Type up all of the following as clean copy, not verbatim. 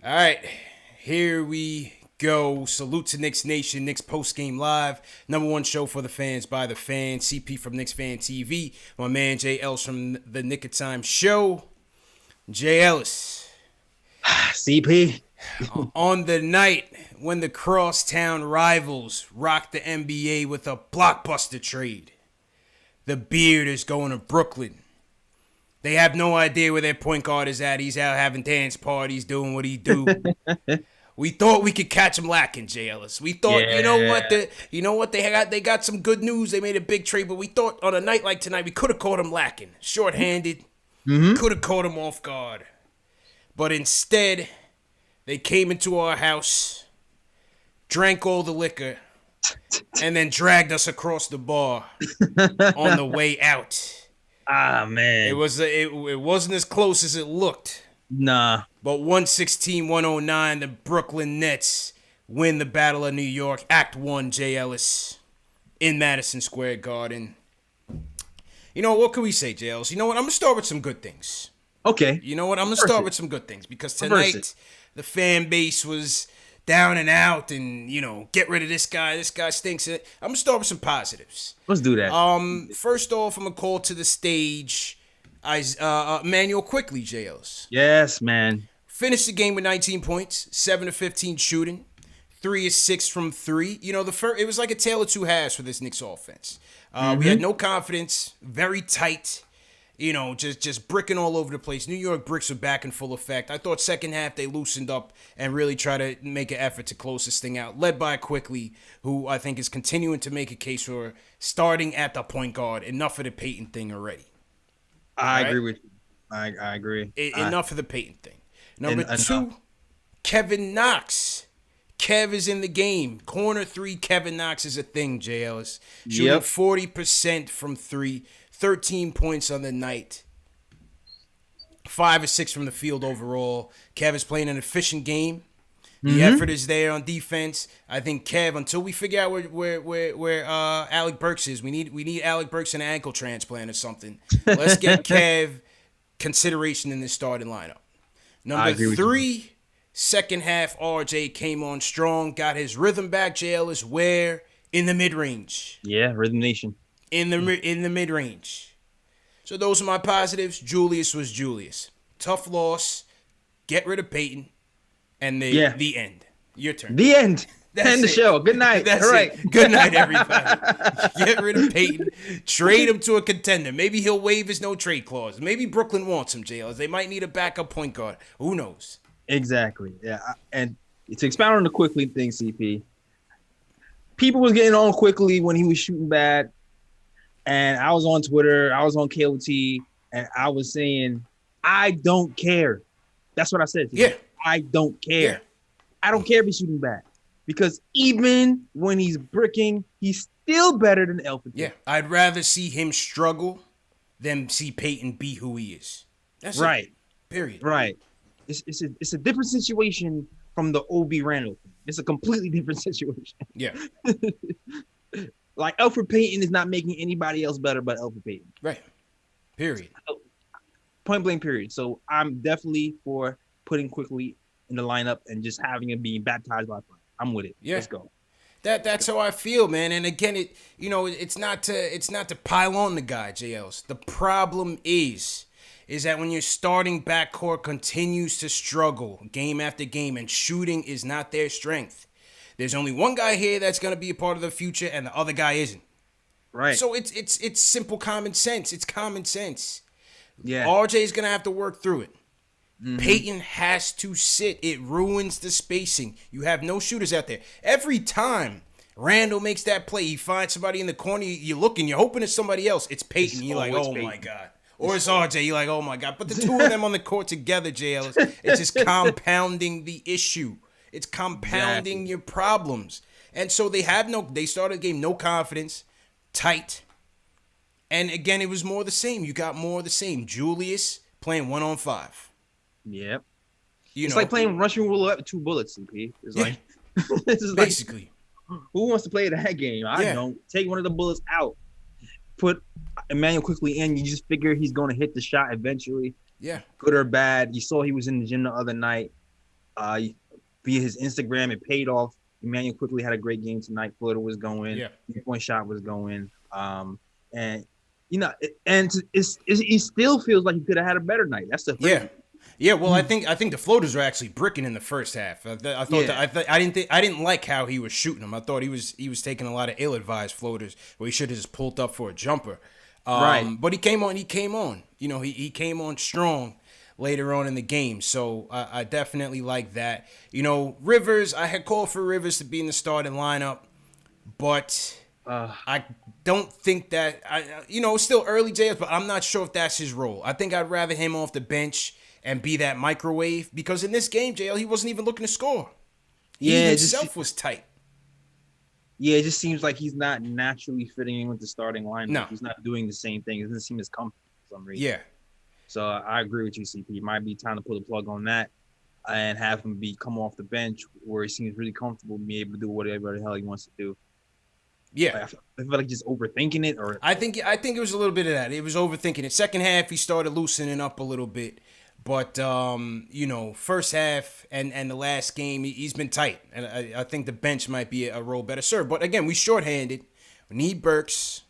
All right, here we go. Salute to Knicks Nation, Knicks Post Game Live, number one show for the fans by the fans. CP from KnicksFanTV, my man Jay Ellis from the Nick of Time Show. Jay Ellis. CP. On the night when the crosstown rivals rocked the NBA with a blockbuster trade, the Beard is going to Brooklyn. They have no idea where their point guard is at. He's out having dance parties, doing what he do. We thought we could catch him lacking, Jay Ellis. We thought, Yeah. you know what, they got some good news. They made a big trade, but we thought on a night like tonight we could have caught him lacking, short-handed. Could have caught him off guard, but instead they came into our house, drank all the liquor, and then dragged us across the bar on the way out. Ah, man. It wasn't as close as it looked. Nah. But 116-109, the Brooklyn Nets win the Battle of New York, Act 1, Jay Ellis, in Madison Square Garden. You know, what can we say, Jay Ellis? You know what? I'm going to start with some good things. Okay. You know what? I'm going to start with some good things because tonight the fan base was down and out and, get rid of this guy. This guy stinks. I'm going to start with some positives. Let's do that. First off, I'm going to call to the stage Manuel Quickly, Jay Ellis. Yes, man. Finished the game with 19 points, 7 of 15 shooting, 3 of 6 from 3. It was like a tale of two halves for this Knicks offense. We had no confidence, very tight, just bricking all over the place. New York bricks were back in full effect. I thought second half they loosened up and really tried to make an effort to close this thing out, led by Quickly, who I think is continuing to make a case for starting at the point guard. Enough of the Peyton thing already. I agree with you. I agree. Enough of the Peyton thing. Number 2, Kevin Knox. Kev is in the game. Corner 3, Kevin Knox is a thing, Jay Ellis. Shooting 40% from 3, 13 points on the night. 5 or 6 from the field overall. Kev is playing an efficient game. The effort is there on defense. I think Kev, until we figure out where Alec Burks is, we need Alec Burks an ankle transplant or something. Let's get Kev consideration in this starting lineup. Number 3, second half, RJ came on strong, got his rhythm back. Jay Ellis, where? In the mid-range. Yeah, Rhythm Nation. In the mid-range. So those are my positives. Julius was Julius. Tough loss. Get rid of Peyton. And the end. Your turn. The end. End the show. Good night. That's all right. it. Good night, everybody. Get rid of Peyton. Trade him to a contender. Maybe he'll waive his no-trade clause. Maybe Brooklyn wants him, Jay Ellis. They might need a backup point guard. Who knows? Exactly. Yeah. And to expound on the Quickly thing, CP, people was getting on Quickly when he was shooting bad. And I was on Twitter. I was on KOT. And I was saying, I don't care. That's what I said. Yeah. I don't care. Yeah. I don't care if he's shooting bad. Because even when he's bricking, he's still better than Elfrid. Yeah, I'd rather see him struggle than see Peyton be who he is. That's right. It. Period. Right. It's a different situation from the OB Randall thing. It's a completely different situation. Yeah. Like Elfrid Payton is not making anybody else better but Elfrid Payton. Right. Period. Point blank period. So I'm definitely for putting Quickly in the lineup and just having him being baptized by fire. I'm with it. Yeah. Let's go. That's how I feel, man. And again, it's not to pile on the guy, JLs. The problem is that when your starting backcourt continues to struggle game after game and shooting is not their strength, there's only one guy here that's going to be a part of the future and the other guy isn't. Right. So it's simple common sense. It's common sense. Yeah. RJ's going to have to work through it. Peyton has to sit. It ruins the spacing. You have no shooters out there. Every time Randall makes that play, he finds somebody in the corner. You're looking, you're hoping it's somebody else. It's Peyton. You're like, oh, my God. Or it's RJ. You're like, oh, my God. But the two of them on the court together, Jay Ellis, it's just compounding the issue. It's compounding your problems. And so they started the game, no confidence, tight. And again, it was more of the same. You got more of the same. Julius playing 1-on-5. Yep. It's like playing Russian roulette with 2 bullets, CP. It's like this is basically. Like, who wants to play that game? I don't. Take one of the bullets out. Put Emmanuel Quickly in. You just figure he's going to hit the shot eventually. Yeah. Good or bad. You saw he was in the gym the other night. Via his Instagram, it paid off. Emmanuel quickly had a great game tonight. Floater was going. Yeah. 3-point shot was going. And he still feels like he could have had a better night. That's the yeah. Yeah, well, I think the floaters were actually bricking in the first half. I thought I didn't like how he was shooting them. I thought he was taking a lot of ill-advised floaters where he should have just pulled up for a jumper. Right. But he came on. You know, he came on strong later on in the game. So I definitely like that. You know, Rivers, I had called for Rivers to be in the starting lineup, but I don't think that it's still early days, but I'm not sure if that's his role. I think I'd rather him off the bench and be that microwave, because in this game, JL, he wasn't even looking to score. He himself was tight. Yeah, it just seems like he's not naturally fitting in with the starting lineup. No. He's not doing the same thing. It doesn't seem as comfortable for some reason. Yeah. So I agree with you, CP. It might be time to pull the plug on that and have him come off the bench where he seems really comfortable, be able to do whatever the hell he wants to do. Yeah. I feel like just overthinking it, or I think it was a little bit of that. It was overthinking it. Second half, he started loosening up a little bit. But, first half and the last game, he's been tight. And I think the bench might be a role better served. But, again, we shorthanded. We need Burks.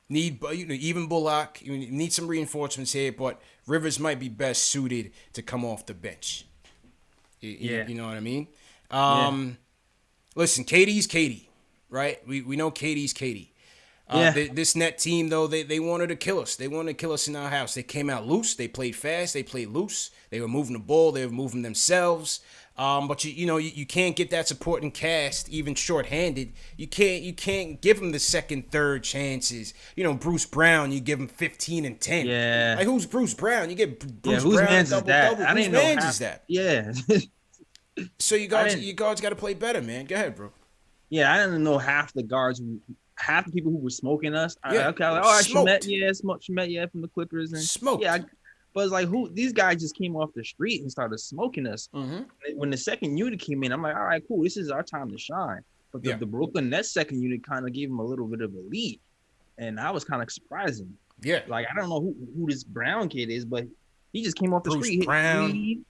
Even Bullock. You need some reinforcements here. But Rivers might be best suited to come off the bench. You know what I mean? Listen, KD's KD, right? We know KD's KD. This net team, though, they wanted to kill us. They wanted to kill us in our house. They came out loose. They played fast. They played loose. They were moving the ball. They were moving themselves. But you can't get that supporting cast even shorthanded. You can't give them the second, third chances. Bruce Brown, you give him 15 and 10. Yeah. Like, who's Bruce Brown? You get Bruce whose Brown man's double. I didn't know whose man's is that? Yeah. So you guards got to play better, man. Go ahead, bro. Yeah, I didn't know half the people who were smoking us. Smoked. Shemet, from the Clippers, and smoked. Yeah, but it's like these guys just came off the street and started smoking us. Mm-hmm. When the second unit came in, I'm like, all right, cool, this is our time to shine. But the Brooklyn Nets second unit kind of gave them a little bit of a lead, and that was kind of surprising. Yeah, like I don't know who this Brown kid is, but he just came off the Bruce street. Brown.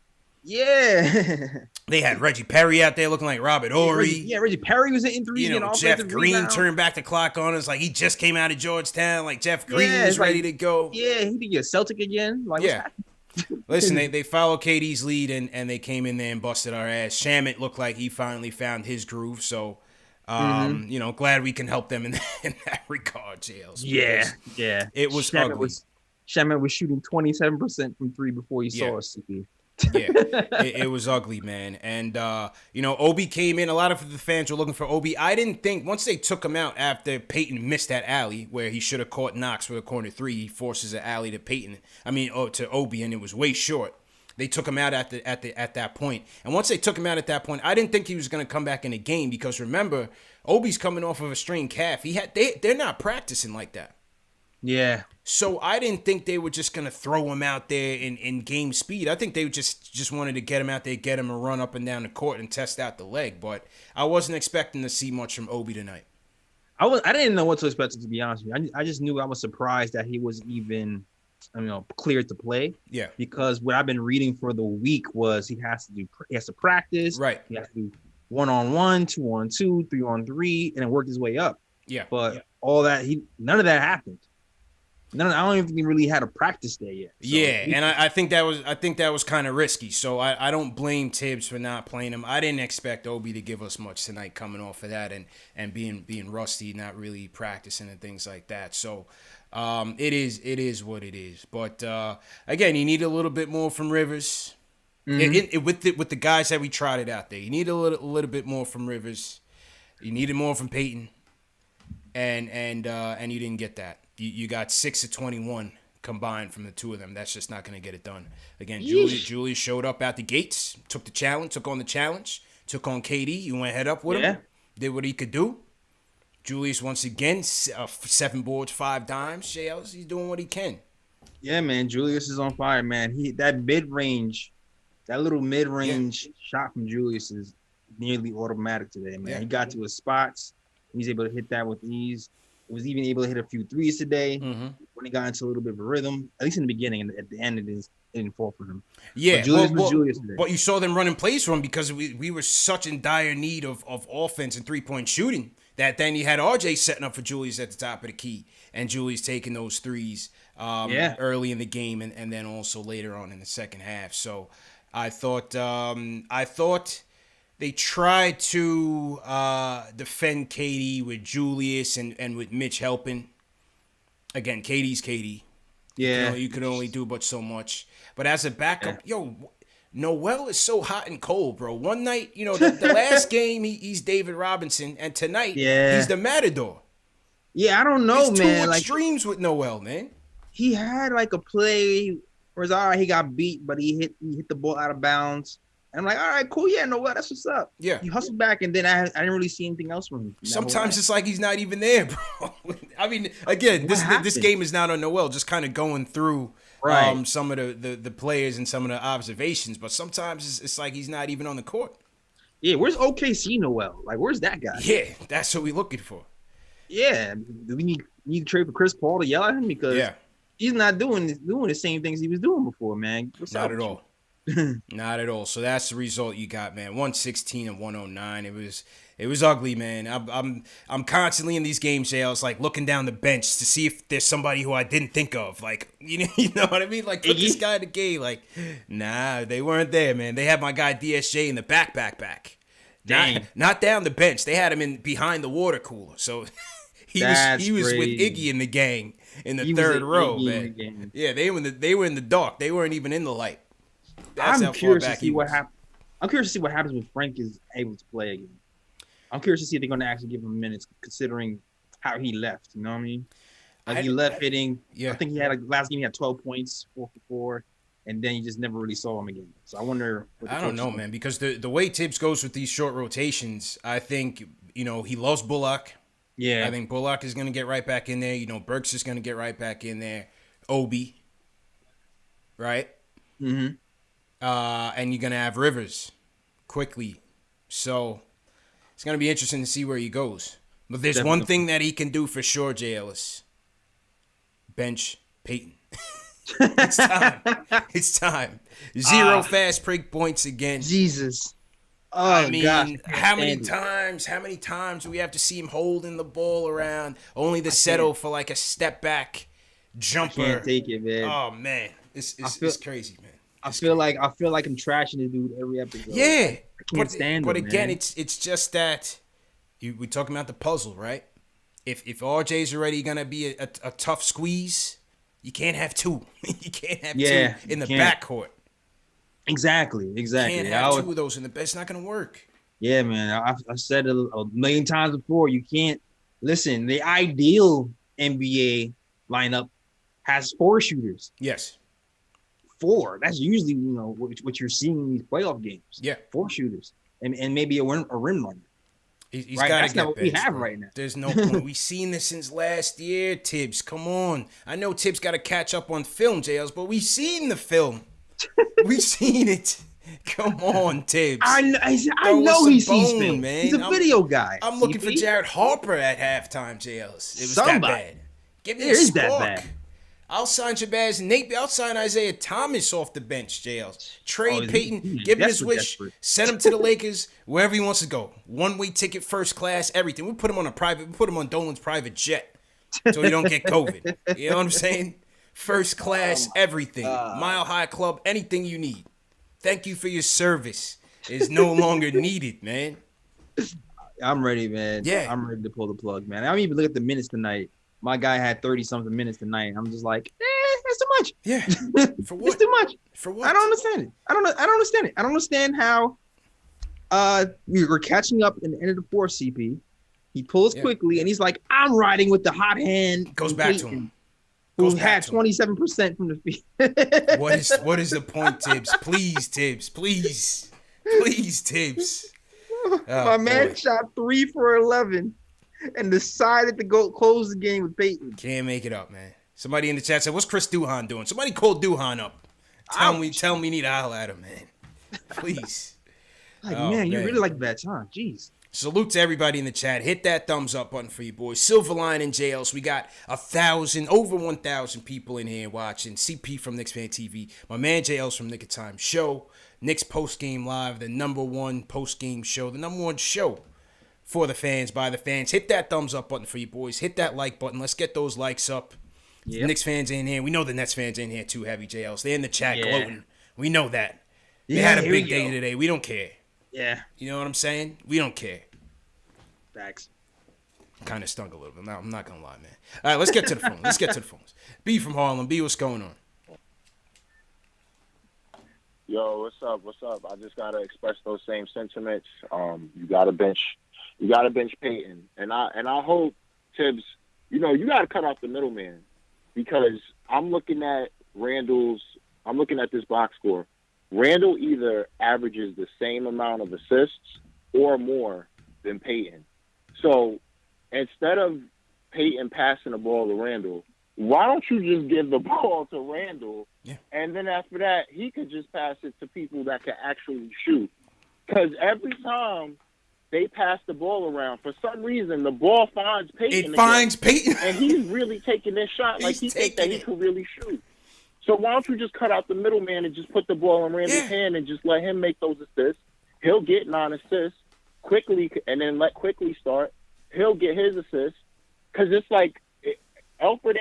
Yeah. They had Reggie Perry out there looking like Robert Horry. Reggie Perry was hitting threes. Jeff Green turned back the clock on us like he just came out of Georgetown. Like Jeff Green was ready to go. Yeah, he could get a Celtic again. Listen, they followed KD's lead and they came in there and busted our ass. Shamet looked like he finally found his groove. So, glad we can help them in that regard, Jails. Yeah. It was ugly. Shamet was shooting 27% from three before he saw us, CP. Yeah, it was ugly, man. And, Obi came in. A lot of the fans were looking for Obi. I didn't think once they took him out after Peyton missed that alley where he should have caught Knox for a corner three, he forces an alley to to Obi, and it was way short. They took him out at that point. And once they took him out at that point, I didn't think he was going to come back in the game because, remember, Obi's coming off of a strained calf. They're not practicing like that. Yeah. So I didn't think they were just going to throw him out there in game speed. I think they just wanted to get him out there, get him a run up and down the court and test out the leg. But I wasn't expecting to see much from Obi tonight. I didn't know what to expect, to be honest with you. I just knew I was surprised that he was even, cleared to play. Yeah. Because what I've been reading for the week was he has to practice. Right. He has to do 1-on-1, 2-on-2, 3-on-3, and then work his way up. Yeah. But all that, none of that happened. I don't even think he really had a practice day yet. So and I think that was kind of risky. So I don't blame Tibbs for not playing him. I didn't expect Obi to give us much tonight coming off of that and being rusty, not really practicing and things like that. So it is what it is. But again, you need a little bit more from Rivers. Mm-hmm. With the guys that we trotted out there, you need a little bit more from Rivers. You needed more from Peyton, and you didn't get that. You got 6 of 21 combined from the two of them. That's just not going to get it done. Again, Julius showed up out the gates, took on the challenge, took on KD. You went head up with him, did what he could do. Julius, once again, 7 boards, 5 dimes. JLs, he's doing what he can. Yeah, man, Julius is on fire, man. That little mid-range shot from Julius is nearly automatic today, man. He got to his spots. He's able to hit that with ease. Was even able to hit a few threes today when he got into a little bit of a rhythm, at least in the beginning. And at the end, didn't fall for him. Yeah, but Julius was Julius today. But you saw them running plays for him because we were such in dire need of offense and 3-point shooting that then you had RJ setting up for Julius at the top of the key and Julius taking those threes early in the game and then also later on in the second half. So I thought they tried to defend KD with Julius and with Mitch helping. Again, KD's KD. Yeah. You can only do but so much. But as a backup, Noel is so hot and cold, bro. One night, the last game, he's David Robinson, and tonight, he's the Matador. Yeah, I don't know, There's man. Two extremes with Noel, man. He had like a play where it's all right, he got beat, but he hit the ball out of bounds. And I'm like, all right, cool, yeah, Noel, that's what's up. Yeah. He hustled back, and then I didn't really see anything else from him. Sometimes it's like he's not even there, bro. I mean, again, this game is not on Noel, just kind of going through some of the players and some of the observations, but sometimes it's like he's not even on the court. Yeah, where's OKC Noel? Like, where's that guy? Yeah, that's what we're looking for. Yeah, do we need to trade for Chris Paul to yell at him because he's not doing the same things he was doing before, man. Not at all. Not at all. So that's the result you got, man. 116 and 109. It was ugly, man. I'm constantly in these games, Jay. I was like looking down the bench to see if there's somebody who I didn't think of. Like, you know what I mean? Like, put this guy in the game. Like, nah, they weren't there, man. They had my guy DSJ in the back. Not down the bench. They had him in behind the water cooler. So he was with Iggy in the gang in the third row, man. Yeah, they were in the dark. They weren't even in the light. I'm curious to see what happens. I'm curious to see what happens when Frank is able to play again. I'm curious to see if they're going to actually give him minutes, considering how he left. You know what I mean? Like he left hitting. Yeah. I think he had last game. He had 12 points, 4 for 4, and then you just never really saw him again. So I wonder. I don't know, man, because the way Tibbs goes with these short rotations, I think he loves Bullock. Yeah, I think Bullock is going to get right back in there. Burks is going to get right back in there. Obi, right? Mm-hmm. And you're going to have Rivers quickly. So it's going to be interesting to see where he goes. But there's one thing that he can do for sure, J. Ellis. Bench Peyton. It's time. It's time. 0 fast break points again. Jesus. Oh, I mean, gosh, how many times do we have to see him holding the ball around only to settle for like a step back jumper? I can't take it, man. Oh, man. It's crazy, man. I feel like I'm trashing the dude every episode. Yeah, I can't stand him. But again, man. it's just that we're talking about the puzzle, right? If RJ's already gonna be a tough squeeze, you can't have two. You can't have two in the backcourt. Exactly. You can't have two of those in the. It's not gonna work. Yeah, man. I've said it a million times before. You can't listen. The ideal NBA lineup has 4 shooters. Yes. 4. That's usually what you're seeing in these playoff games. Yeah, 4 shooters and maybe a rim runner. He's right? That's not what bench, we have right now. There's no point. We've seen this since last year, Tibbs. Come on. I know Tibbs got to catch up on film, JLs, but we've seen the film. We've seen it. Come on, Tibbs. I know he sees film, man. He's a video guy. I'm looking for Jared Harper at halftime, JLs. It was that bad. Give me a spark. That bad. I'll sign Shabazz Nate. I'll sign Isaiah Thomas off the bench, JLs. Trade Peyton. Give him his wish. Send him to the Lakers, wherever he wants to go. One-way ticket, first class, everything. We put him on Dolan's private jet so he don't get COVID. You know what I'm saying? First class, everything. Mile High Club, anything you need. Thank you for your service. Is no longer needed, man. I'm ready, man. Yeah. I'm ready to pull the plug, man. I don't even look at the minutes tonight. My guy had 30-something minutes tonight. I'm just like, that's too much. Yeah. For what? It's too much. For what? I don't understand it. I don't understand it. I don't understand how we were catching up in the end of the fourth, CP. He pulls quickly, and he's like, I'm riding with the hot hand. Goes back to him. Who had 27% from the field. What is the point, Tibbs? Please, Tibbs. Please, Tibbs. My man shot 3 for 11. And decided to go close the game with Peyton. Can't make it up, man. Somebody in the chat said, "What's Chris Duhon doing?" Somebody call Duhon up. Tell me need to holler at him, man. Please. Man, you really like bets, huh? Jeez. Salute to everybody in the chat. Hit that thumbs up button for you boys. Silverline and JLs. We got over 1,000 people in here watching. CP from KnicksFanTV. My man JL's from Nick of Time Show. Knicks Post Game Live, the number one post game show, the number one show for the fans, by the fans. Hit that thumbs up button for you boys. Hit that like button. Let's get those likes up. Yep. Knicks fans in here. We know the Nets fans in here too, heavy JLs. They're in the chat gloating. We know that. They had a big day today. We don't care. Yeah. You know what I'm saying? We don't care. Facts. Kind of stunk a little bit. No, I'm not going to lie, man. All right, let's get to the phones. B from Harlem. B, what's going on? Yo, what's up? I just got to express those same sentiments. You got to bench Peyton. And I hope, Tibbs, you got to cut off the middleman, because I'm looking at this box score. Randall either averages the same amount of assists or more than Peyton. So instead of Peyton passing the ball to Randall, why don't you just give the ball to Randall? Yeah. And then after that, he could just pass it to people that can actually shoot. Because every time they pass the ball around, for some reason, the ball finds Peyton. It finds Peyton. And he's really taking this shot like he thinks that he could really shoot. So why don't you just cut out the middleman and just put the ball in Randall's hand and just let him make those assists? He'll get 9 assists quickly, and then let Quickly start. He'll get his assists. Because it's like, Alfred,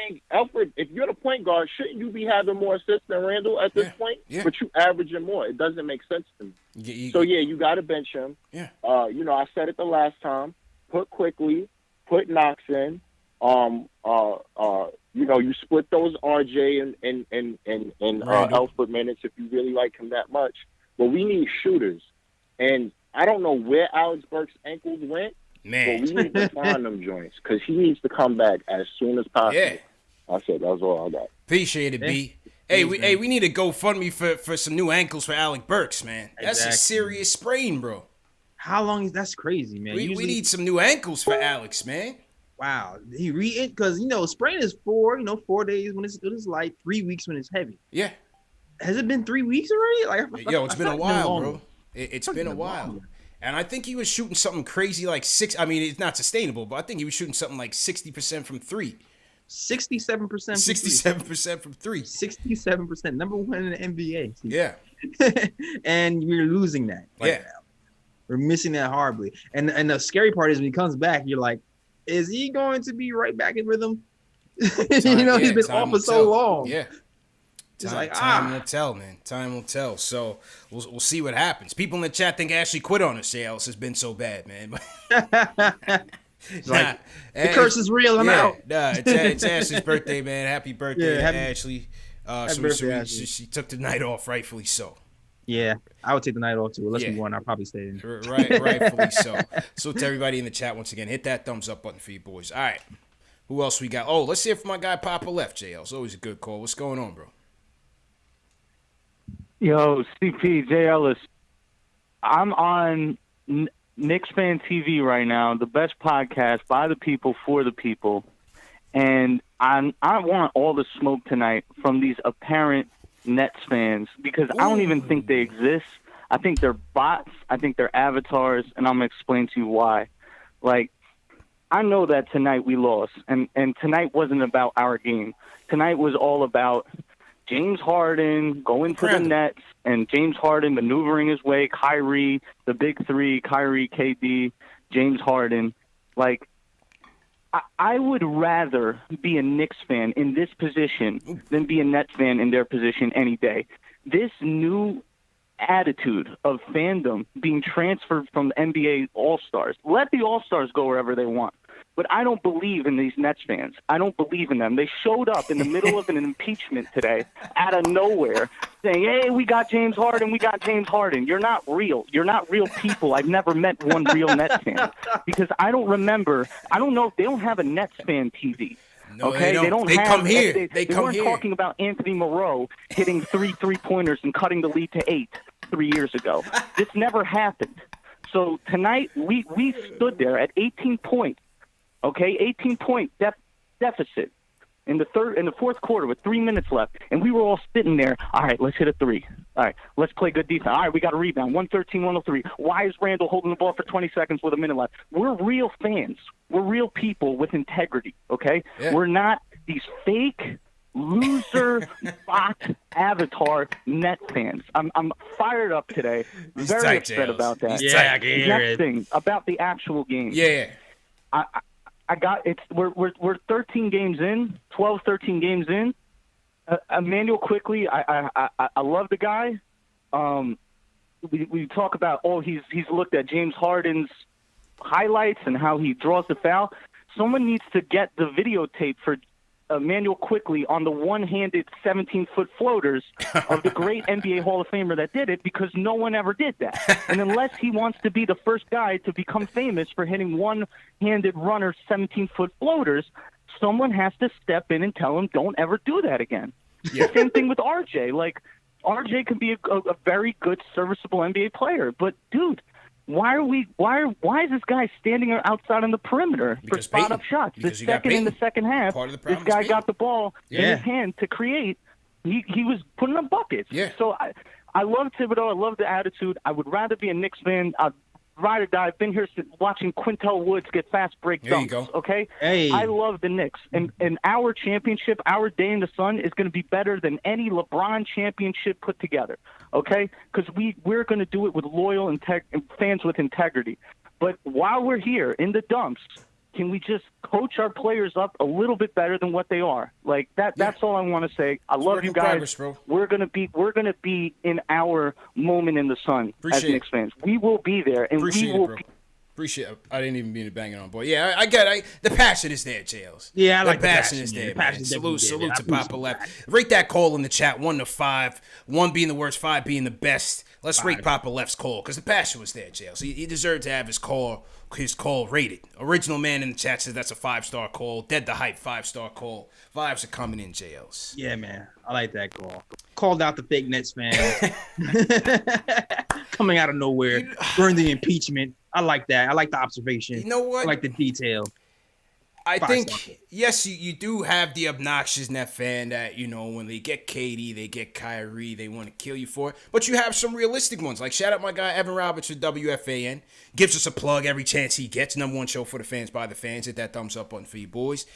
if you're the point guard, shouldn't you be having more assists than Randall at this point? Yeah. But you averaging more. It doesn't make sense to me. You got to bench him. Yeah. I said it the last time. Put Quickly, put Knox in. You split those RJ and Alfred minutes if you really like him that much. But we need shooters. And I don't know where Alex Burks' ankles went, but we need to find them joints, because he needs to come back as soon as possible. Yeah. I said that was all I got. Appreciate it, B. Hey, we need to GoFundMe for some new ankles for Alec Burks, man. That's a serious sprain, bro. How long is that's crazy, man? We need some new ankles for Alex, man. Wow, he because sprain is 4 days when it's light, 3 weeks when it's heavy. Yeah, has it been 3 weeks already? It's been a while, bro. It's been a while, and I think he was shooting something crazy like 6. I mean, it's not sustainable, but I think he was shooting something like 60% from 3. 67%. 67% from 3. 67%, number one in the NBA. Yeah, and we're losing that. Now. We're missing that horribly. And the scary part is when he comes back, you're like, is he going to be right back in rhythm? He's been off for so long. Yeah. Time will tell, man. Time will tell. So we'll see what happens. People in the chat think Ashley quit on us. Sales has been so bad, man. The curse is real. I'm out. It's Ashley's birthday, man. Happy birthday, Ashley. She took the night off, rightfully so. Yeah, I would take the night off too. Unless we won, I'll probably stay in. Rightfully so. So to everybody in the chat, once again, hit that thumbs up button for you boys. All right. Who else we got? Oh, let's hear from my guy Papa Left, JL. It's always a good call. What's going on, bro? Yo, CP, J. Ellis. I'm on KnicksFanTV right now, the best podcast by the people for the people. And I want all the smoke tonight from these apparent Nets fans, because I don't even think they exist. I think they're bots. I think they're avatars, and I'm going to explain to you why. I know that tonight we lost, and tonight wasn't about our game. Tonight was all about James Harden going to the Nets and James Harden maneuvering his way, Kyrie, the big three, Kyrie, KD, James Harden. I would rather be a Knicks fan in this position than be a Nets fan in their position any day. This new attitude of fandom being transferred from the NBA All-Stars. Let the All-Stars go wherever they want. But I don't believe in these Nets fans. I don't believe in them. They showed up in the middle of an impeachment today out of nowhere saying, hey, we got James Harden, we got James Harden. You're not real. You're not real people. I've never met one real Nets fan. Because I don't know if they don't have a Nets fan TV. No, okay, they don't. They come here. They weren't talking about Anthony Moreau hitting 3 3-pointers and cutting the lead to 8 3 years ago. This never happened. So tonight we stood there at 18 points. Okay, 18-point deficit in the fourth quarter with 3 minutes left, and we were all sitting there. All right, let's hit a 3. All right, let's play good defense. All right, we got a rebound. 113, 103. Why is Randall holding the ball for 20 seconds with a minute left? We're real fans. We're real people with integrity, okay? Yeah. We're not these fake loser bot avatar net fans. I'm fired up today. Very upset about that. Yeah, I can hear it. Next thing about the actual game. Yeah. I got it's we're 13 games in, 12, 13 games in. Emmanuel Quickly, I love the guy. We talk about he's looked at James Harden's highlights and how he draws the foul. Someone needs to get the videotape for Emmanuel Quickly on the one-handed 17-foot floaters of the great NBA Hall of Famer that did it, because no one ever did that. And unless he wants to be the first guy to become famous for hitting one-handed runner 17-foot floaters, someone has to step in and tell him, don't ever do that again. Yeah. Same thing with RJ. Like, RJ can be a very good, serviceable NBA player, but dude, why is this guy standing outside on the perimeter for spot-up shots? The second in the second half, this guy got the ball in his hand to create. He was putting up buckets. Yeah. So I love Thibodeau. I love the attitude. I would rather be a Knicks fan. I'd ride or die. I've been here watching Quintel Woods get fast break dunks. There you go. Okay? Hey. I love the Knicks. And our championship, our day in the sun, is going to be better than any LeBron championship put together. Okay? Because we're going to do it with loyal fans with integrity. But while we're here in the dumps, can we just coach our players up a little bit better than what they are? Like that. Yeah. That's all I want to say. I love you guys. We're gonna be in our moment in the sun as Knicks fans. We will be there, and we will. Appreciate it. I didn't even mean to bang it on, boy. Yeah, I get it. The passion is there, JLs. Yeah, I like the passion is there, man. Salute to Papa Left. Rate that call in the chat, 1 to 5. 1 being the worst, 5 being the best. Let's rate Papa Left's call, because the passion was there, JLs. He deserved to have his call rated. Original man in the chat says that's a 5-star call. Dead to hype, 5-star call. Vibes are coming in, JLs. Yeah, man. I like that call. Called out the fake Nets fan. Coming out of nowhere. During the impeachment. I like that. I like the observation. You know what? I like the detail. I think, yes, you do have the obnoxious net fan that, when they get KD, they get Kyrie, they want to kill you for it. But you have some realistic ones. Like, shout out my guy, Evan Roberts with WFAN. Gives us a plug every chance he gets. Number 1 show for the fans by the fans. Hit that thumbs up button for you boys.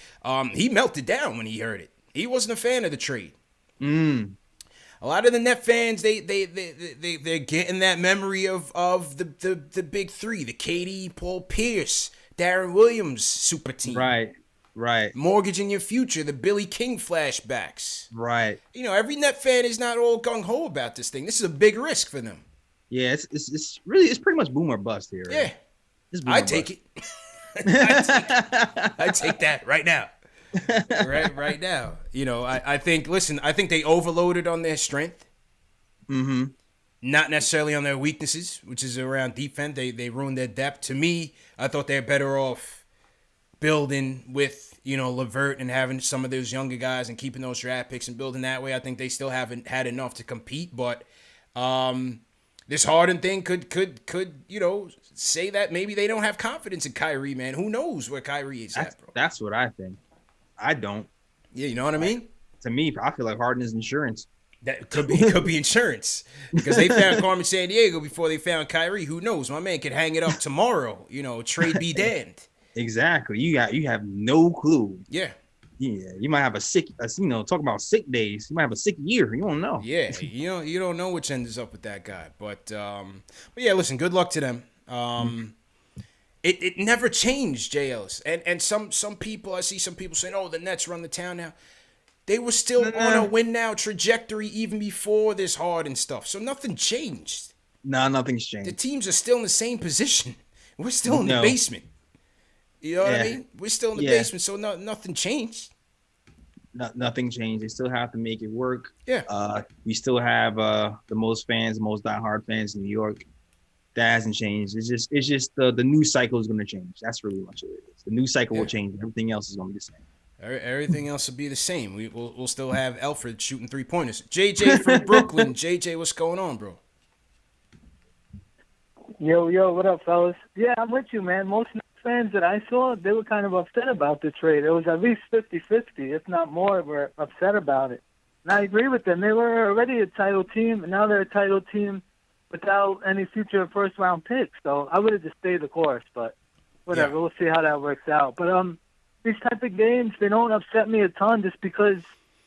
He melted down when he heard it. He wasn't a fan of the trade. A lot of the net fans, they're getting that memory of the big three, the KD, Paul Pierce, Darren Williams super team. Right. Mortgaging your future, the Billy King flashbacks. Right. Every net fan is not all gung-ho about this thing. This is a big risk for them. Yeah, it's pretty much boom or bust here. Right? Yeah. I take it. I take that right now. right now. I think they overloaded on their strength. Mm-hmm. Not necessarily on their weaknesses, which is around defense. They ruined their depth. To me, I thought they're better off building with, LeVert and having some of those younger guys and keeping those draft picks and building that way. I think they still haven't had enough to compete, but this Harden thing could say that maybe they don't have confidence in Kyrie, man. Who knows where Kyrie is at, bro? That's what I think. I don't. Yeah, you know what I mean? To me, I feel like Harden is insurance. That could be insurance, because they found Carmen Sandiego before they found Kyrie. Who knows? My man could hang it up tomorrow. Trade be damned. Exactly. You have no clue. Yeah. Yeah. You might have a sick. Talk about sick days. You might have a sick year. You don't know. Yeah. You don't know which ends up with that guy. But yeah. Listen. Good luck to them. It never changed, JLs. And some people, I see some people saying, oh, the Nets run the town now. They were still on a win-now trajectory even before this Harden stuff. So nothing changed. Nothing's changed. The teams are still in the same position. We're still in the basement. You know what I mean? We're still in the basement, so nothing changed. Nothing changed. They still have to make it work. Yeah. We still have the most fans, the most diehard fans in New York. That hasn't changed. It's just the news cycle is going to change. That's really much what it is. The news cycle will change. Everything else is going to be the same. Everything else will be the same. We'll still have Alfred shooting 3-pointers. JJ from Brooklyn. JJ, what's going on, bro? Yo, what up, fellas? Yeah, I'm with you, man. Most fans that I saw, they were kind of upset about the trade. It was at least 50-50, if not more, were upset about it. And I agree with them. They were already a title team, and now they're a title team without any future first-round picks. So I would have just stayed the course, but whatever. Yeah. We'll see how that works out. But these type of games, they don't upset me a ton just because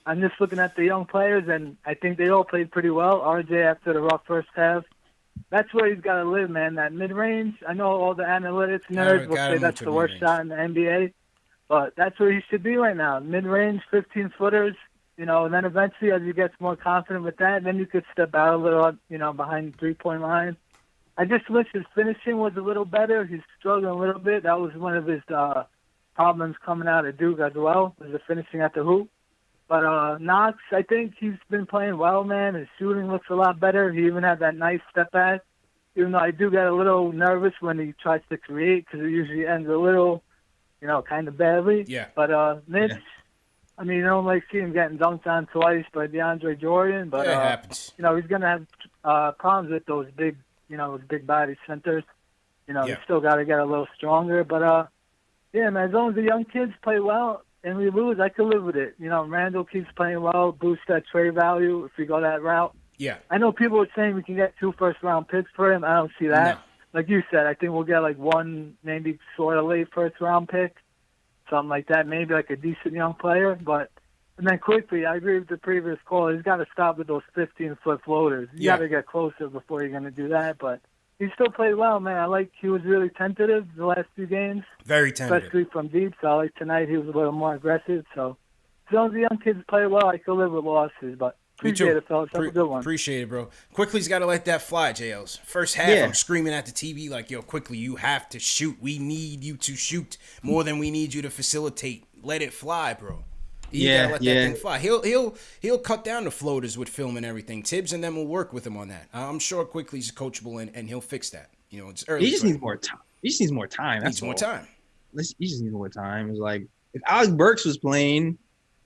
I'm just looking at the young players, and I think they all played pretty well. RJ, after the rough first half, that's where he's got to live, man. That mid-range, I know all the analytics nerds will say that's the worst shot in the NBA, but that's where he should be right now. Mid-range, 15-footers, and then eventually as he gets more confident with that, then you could step out a little, behind the three-point line. I just wish his finishing was a little better. He's struggling a little bit. That was one of his problems coming out of Duke as well, was the finishing at the hoop. But Knox, I think he's been playing well, man. His shooting looks a lot better. He even had that nice step back, even though I do get a little nervous when he tries to create because it usually ends a little, kind of badly. Yeah. But Mitch, I mean, you don't like seeing him getting dunked on twice by DeAndre Jordan, but it happens. He's gonna have problems with those big, those big body centers. He's still got to get a little stronger. But yeah, man, as long as the young kids play well and we lose, I could live with it. Randall keeps playing well, boost that trade value if we go that route. Yeah. I know people are saying we can get 2 first-round picks for him. I don't see that. No. Like you said, I think we'll get like one maybe sort of late first-round pick, something like that, maybe like a decent young player. And then quickly, I agree with the previous call. He's got to stop with those 15-foot floaters. You got to get closer before you're going to do that. But he still played well, man. He was really tentative the last 2 games. Very tentative. Especially from deep. So tonight he was a little more aggressive. So as long as the young kids play well, I can live with losses. But appreciate it, fellas. Have a good one. Appreciate it, bro. Quickly's got to let that fly, JLs. First half, I'm screaming at the TV like, yo, Quickly, you have to shoot. We need you to shoot more than we need you to facilitate. Let it fly, bro. You gotta let that thing fly. He'll cut down the floaters with film and everything. Tibbs and them will work with him on that. I'm sure Quickly's coachable and he'll fix that. It's early. He just needs more time. He just needs more time. That's more time. He just needs more time. It's like if Alex Burks was playing,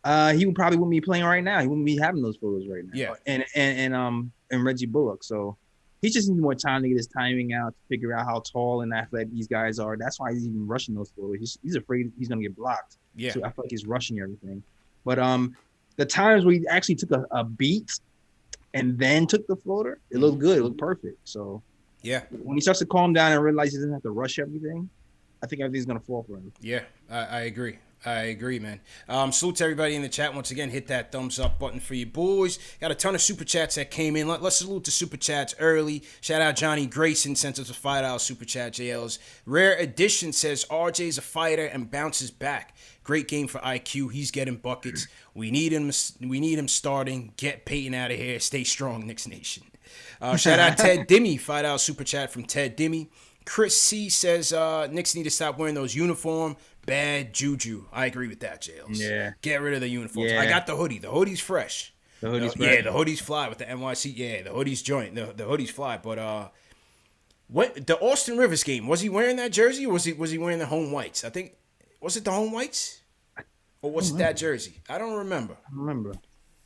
he would probably wouldn't be playing right now. He wouldn't be having those photos right now. Yeah. And Reggie Bullock. So he just needs more time to get his timing out, to figure out how tall and athletic these guys are. That's why he's even rushing those photos. He's afraid he's gonna get blocked. Yeah. So I feel like he's rushing everything. But the times where he actually took a beat and then took the floater, it looked good. It looked perfect. So yeah, when he starts to calm down and realize he doesn't have to rush everything, I think everything's gonna fall for him. Yeah, I agree. I agree, man. Salute to everybody in the chat. Once again, hit that thumbs up button for you boys. Got a ton of super chats that came in. Let's salute the super chats early. Shout out Johnny Grayson, sent us a $5 super chat. JL's Rare Edition says RJ's a fighter and bounces back. Great game for IQ. He's getting buckets. We need him starting. Get Peyton out of here. Stay strong, Knicks Nation. Shout out Ted Dimmy. $5 super chat from Ted Dimmy. Chris C says Knicks need to stop wearing those uniform. Bad juju. I agree with that, Jails. Yeah. Get rid of the uniforms. Yeah. I got the hoodie. The hoodie's fresh. The hoodie's fresh. Yeah, the hoodie's fly with the NYC. Yeah, the hoodie's joint. The hoodie's fly. But what the Austin Rivers game, was he wearing that jersey or was he wearing the home whites? I think, was it the home whites? Or was it that jersey? I don't remember.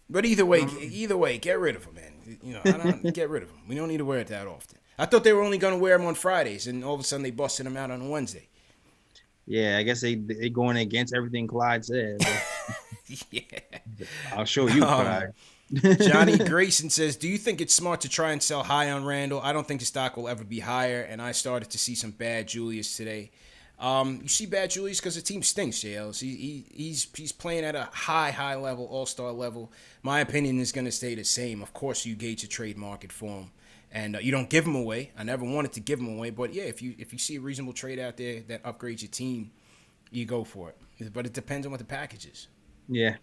But either way, get rid of him, man. I don't get rid of him. We don't need to wear it that often. I thought they were only going to wear them on Fridays, and all of a sudden they busted them out on a Wednesday. Yeah, I guess they going against everything Clyde said. Yeah. I'll show you, Clyde. Johnny Grayson says, do you think it's smart to try and sell high on Randall? I don't think the stock will ever be higher, and I started to see some bad Julius today. You see bad Julius because the team stinks, JLs. He's playing at a high level, all-star level. My opinion is going to stay the same. Of course, you gauge the trade market for him. And you don't give him away. I never wanted to give him away. But, yeah, if you see a reasonable trade out there that upgrades your team, you go for it. But it depends on what the package is. Yeah.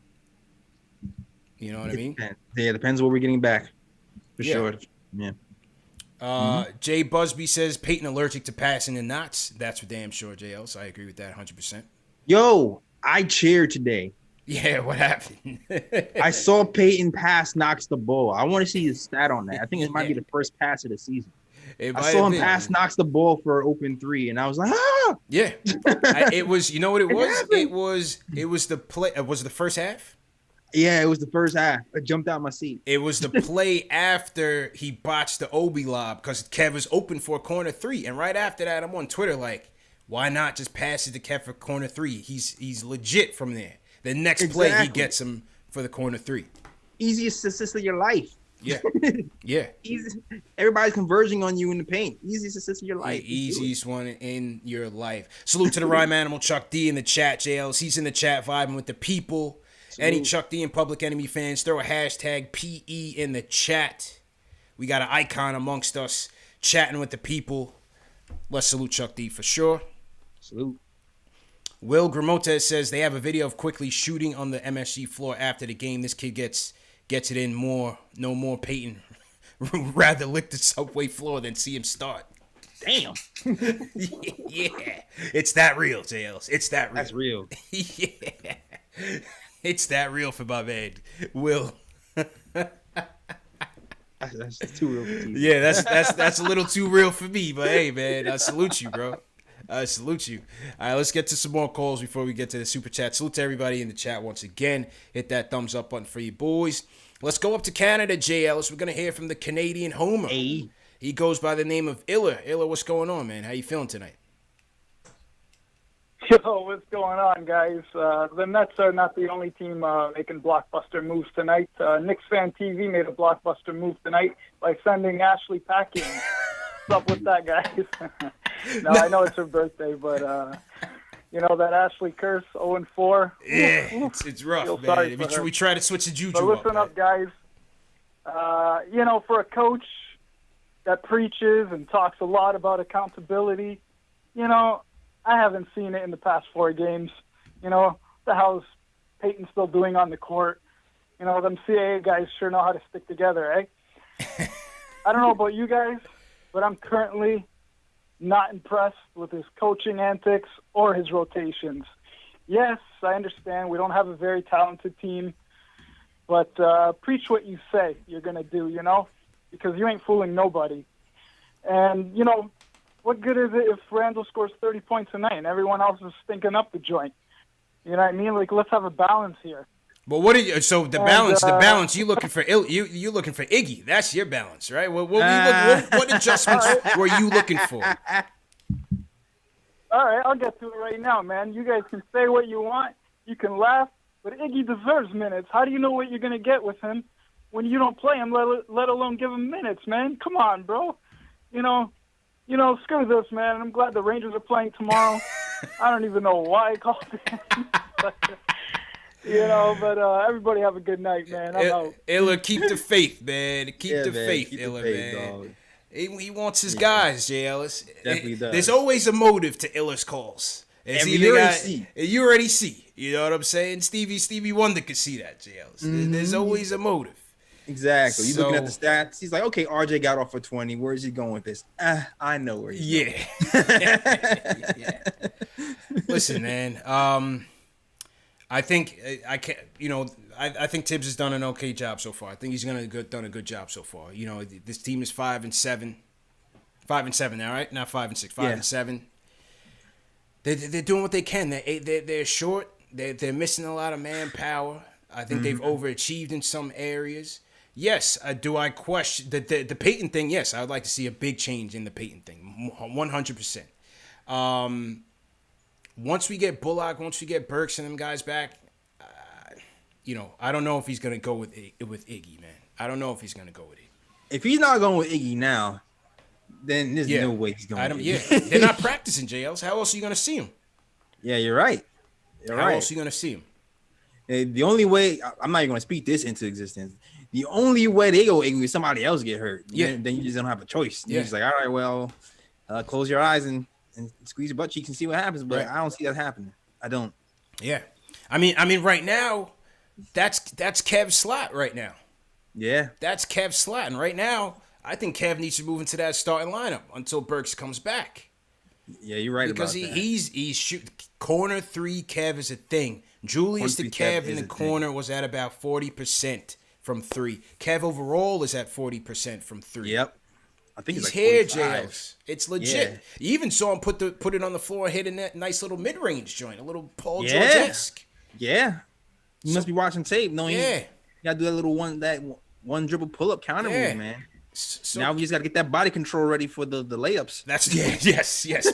You know what I mean? Yeah, it depends what we're getting back. For sure. Yeah. Jay Busby says Peyton allergic to passing and knots. That's for damn sure, JL. So I agree with that 100%. Yo, I cheered today. Yeah, what happened? I saw Peyton pass Knox the ball. I want to see his stat on that. I think it might be the first pass of the season. I saw him pass Knox the ball for an open three, and I was like, ah! Yeah. It was, you know what it was? It was the play. Was it the first half? Yeah, it was the first half. I jumped out my seat. It was the play after he botched the Obi lob because Kev was open for a corner three. And right after that, I'm on Twitter like, why not just pass it to Kev for corner three? He's legit from there. The next play, he gets him for the corner three. Easiest assist of your life. Yeah. Yeah. Easy. Everybody's converging on you in the paint. Easiest assist of your life. Easiest one in your life. Salute to the Rhyme Animal Chuck D in the chat, JLs. He's in the chat vibing with the people. Salute. Any Chuck D and Public Enemy fans, throw a hashtag PE in the chat. We got an icon amongst us chatting with the people. Let's salute Chuck D for sure. Salute. Will Gramotes says they have a video of Quickly shooting on the MSG floor after the game. This kid gets it in more. No more Peyton. Rather lick the subway floor than see him start. Damn. Yeah. It's that real, JLs. It's that real. That's real. Yeah. It's that real for my man, Will. That's too real for you. Yeah, that's a little too real for me. But hey, man, I salute you, bro. I salute you. All right, let's get to some more calls before we get to the super chat. Salute to everybody in the chat once again. Hit that thumbs up button for you boys. Let's go up to Canada, JL. We're going to hear from the Canadian Homer. Hey. He goes by the name of Iller. Iller, what's going on, man? How you feeling tonight? Yo, what's going on, guys? The Nets are not the only team making blockbuster moves tonight. KnicksFanTV made a blockbuster move tonight by sending Ashley packing. What's up with that, guys? No, I know it's her birthday, but you know that Ashley curse, 0-4. Yeah, it's rough, man. We try to switch the juju. But listen up, guys. You know, for a coach that preaches and talks a lot about accountability, you know, I haven't seen it in the past 4 games. You know, what the hell's Peyton still doing on the court? You know, them CAA guys sure know how to stick together, eh? I don't know about you guys, but I'm currently not impressed with his coaching antics or his rotations. Yes, I understand we don't have a very talented team, but preach what you say you're going to do, you know, because you ain't fooling nobody. And, you know, what good is it if Randall scores 30 points a night and everyone else is stinking up the joint? You know what I mean? Like, let's have a balance here. But what are you? So the balance. You looking for you looking for Iggy? That's your balance, right? What adjustments were you looking for? All right, I'll get to it right now, man. You guys can say what you want, you can laugh, but Iggy deserves minutes. How do you know what you're gonna get with him when you don't play him, let alone give him minutes, man? Come on, bro. You know, screw this, man. I'm glad the Rangers are playing tomorrow. I don't even know why I called it. You know, but everybody have a good night, man. I'm out. Illa, keep the faith, man. Keep the faith, Illa, man. Dog. He wants his guys, Jay Ellis. Definitely does. There's always a motive to Illa's calls. You already see. You know what I'm saying? Stevie Wonder could see that, Jay Ellis. Mm-hmm. There's always a motive. Exactly. You're looking at the stats. He's like, okay, RJ got off for 20. Where's he going with this? I know where he's going. Yeah. Listen, man. I think I think Tibbs has done an okay job so far. I think he's done a good job so far. You know, this team is 5-7. 5-7 now, right? Not 5-6. 5-7. They're doing what they can. They're short. They're missing a lot of manpower. I think they've overachieved in some areas. Yes, do I question the Peyton thing? Yes, I would like to see a big change in the Peyton thing, 100%. Once we get Bullock, once we get Burks and them guys back, I don't know if he's gonna go with Iggy, man. I don't know if he's gonna go with Iggy. If he's not going with Iggy now, then there's no way he's going. They're not practicing, JLs. How else are you gonna see him? Yeah, you're right. How else are you gonna see him? The only way, I'm not even gonna speak this into existence. The only way they go Iggy is somebody else get hurt. Then you just don't have a choice. You're just like, all right, well, close your eyes and squeeze your butt cheeks and see what happens. But I don't see that happening. I don't. Yeah, I mean, right now, that's Kev's slot right now. Yeah, that's Kev's slot, and right now, I think Kev needs to move into that starting lineup until Burks comes back. Yeah, you're right because about that. He's shooting corner 3. Kev is a thing. Julius the Kev in the corner was at about 40% from 3. Kev overall is at 40% from 3. Yep. I think he's like here, JLs. It's legit. Yeah. You even saw him put it on the floor and hit a nice little mid-range joint, a little Paul George-esque. Yeah. You must be watching tape. No, you gotta do that little one dribble pull-up counter move, man. So now we just got to get that body control ready for the layups. That's yes,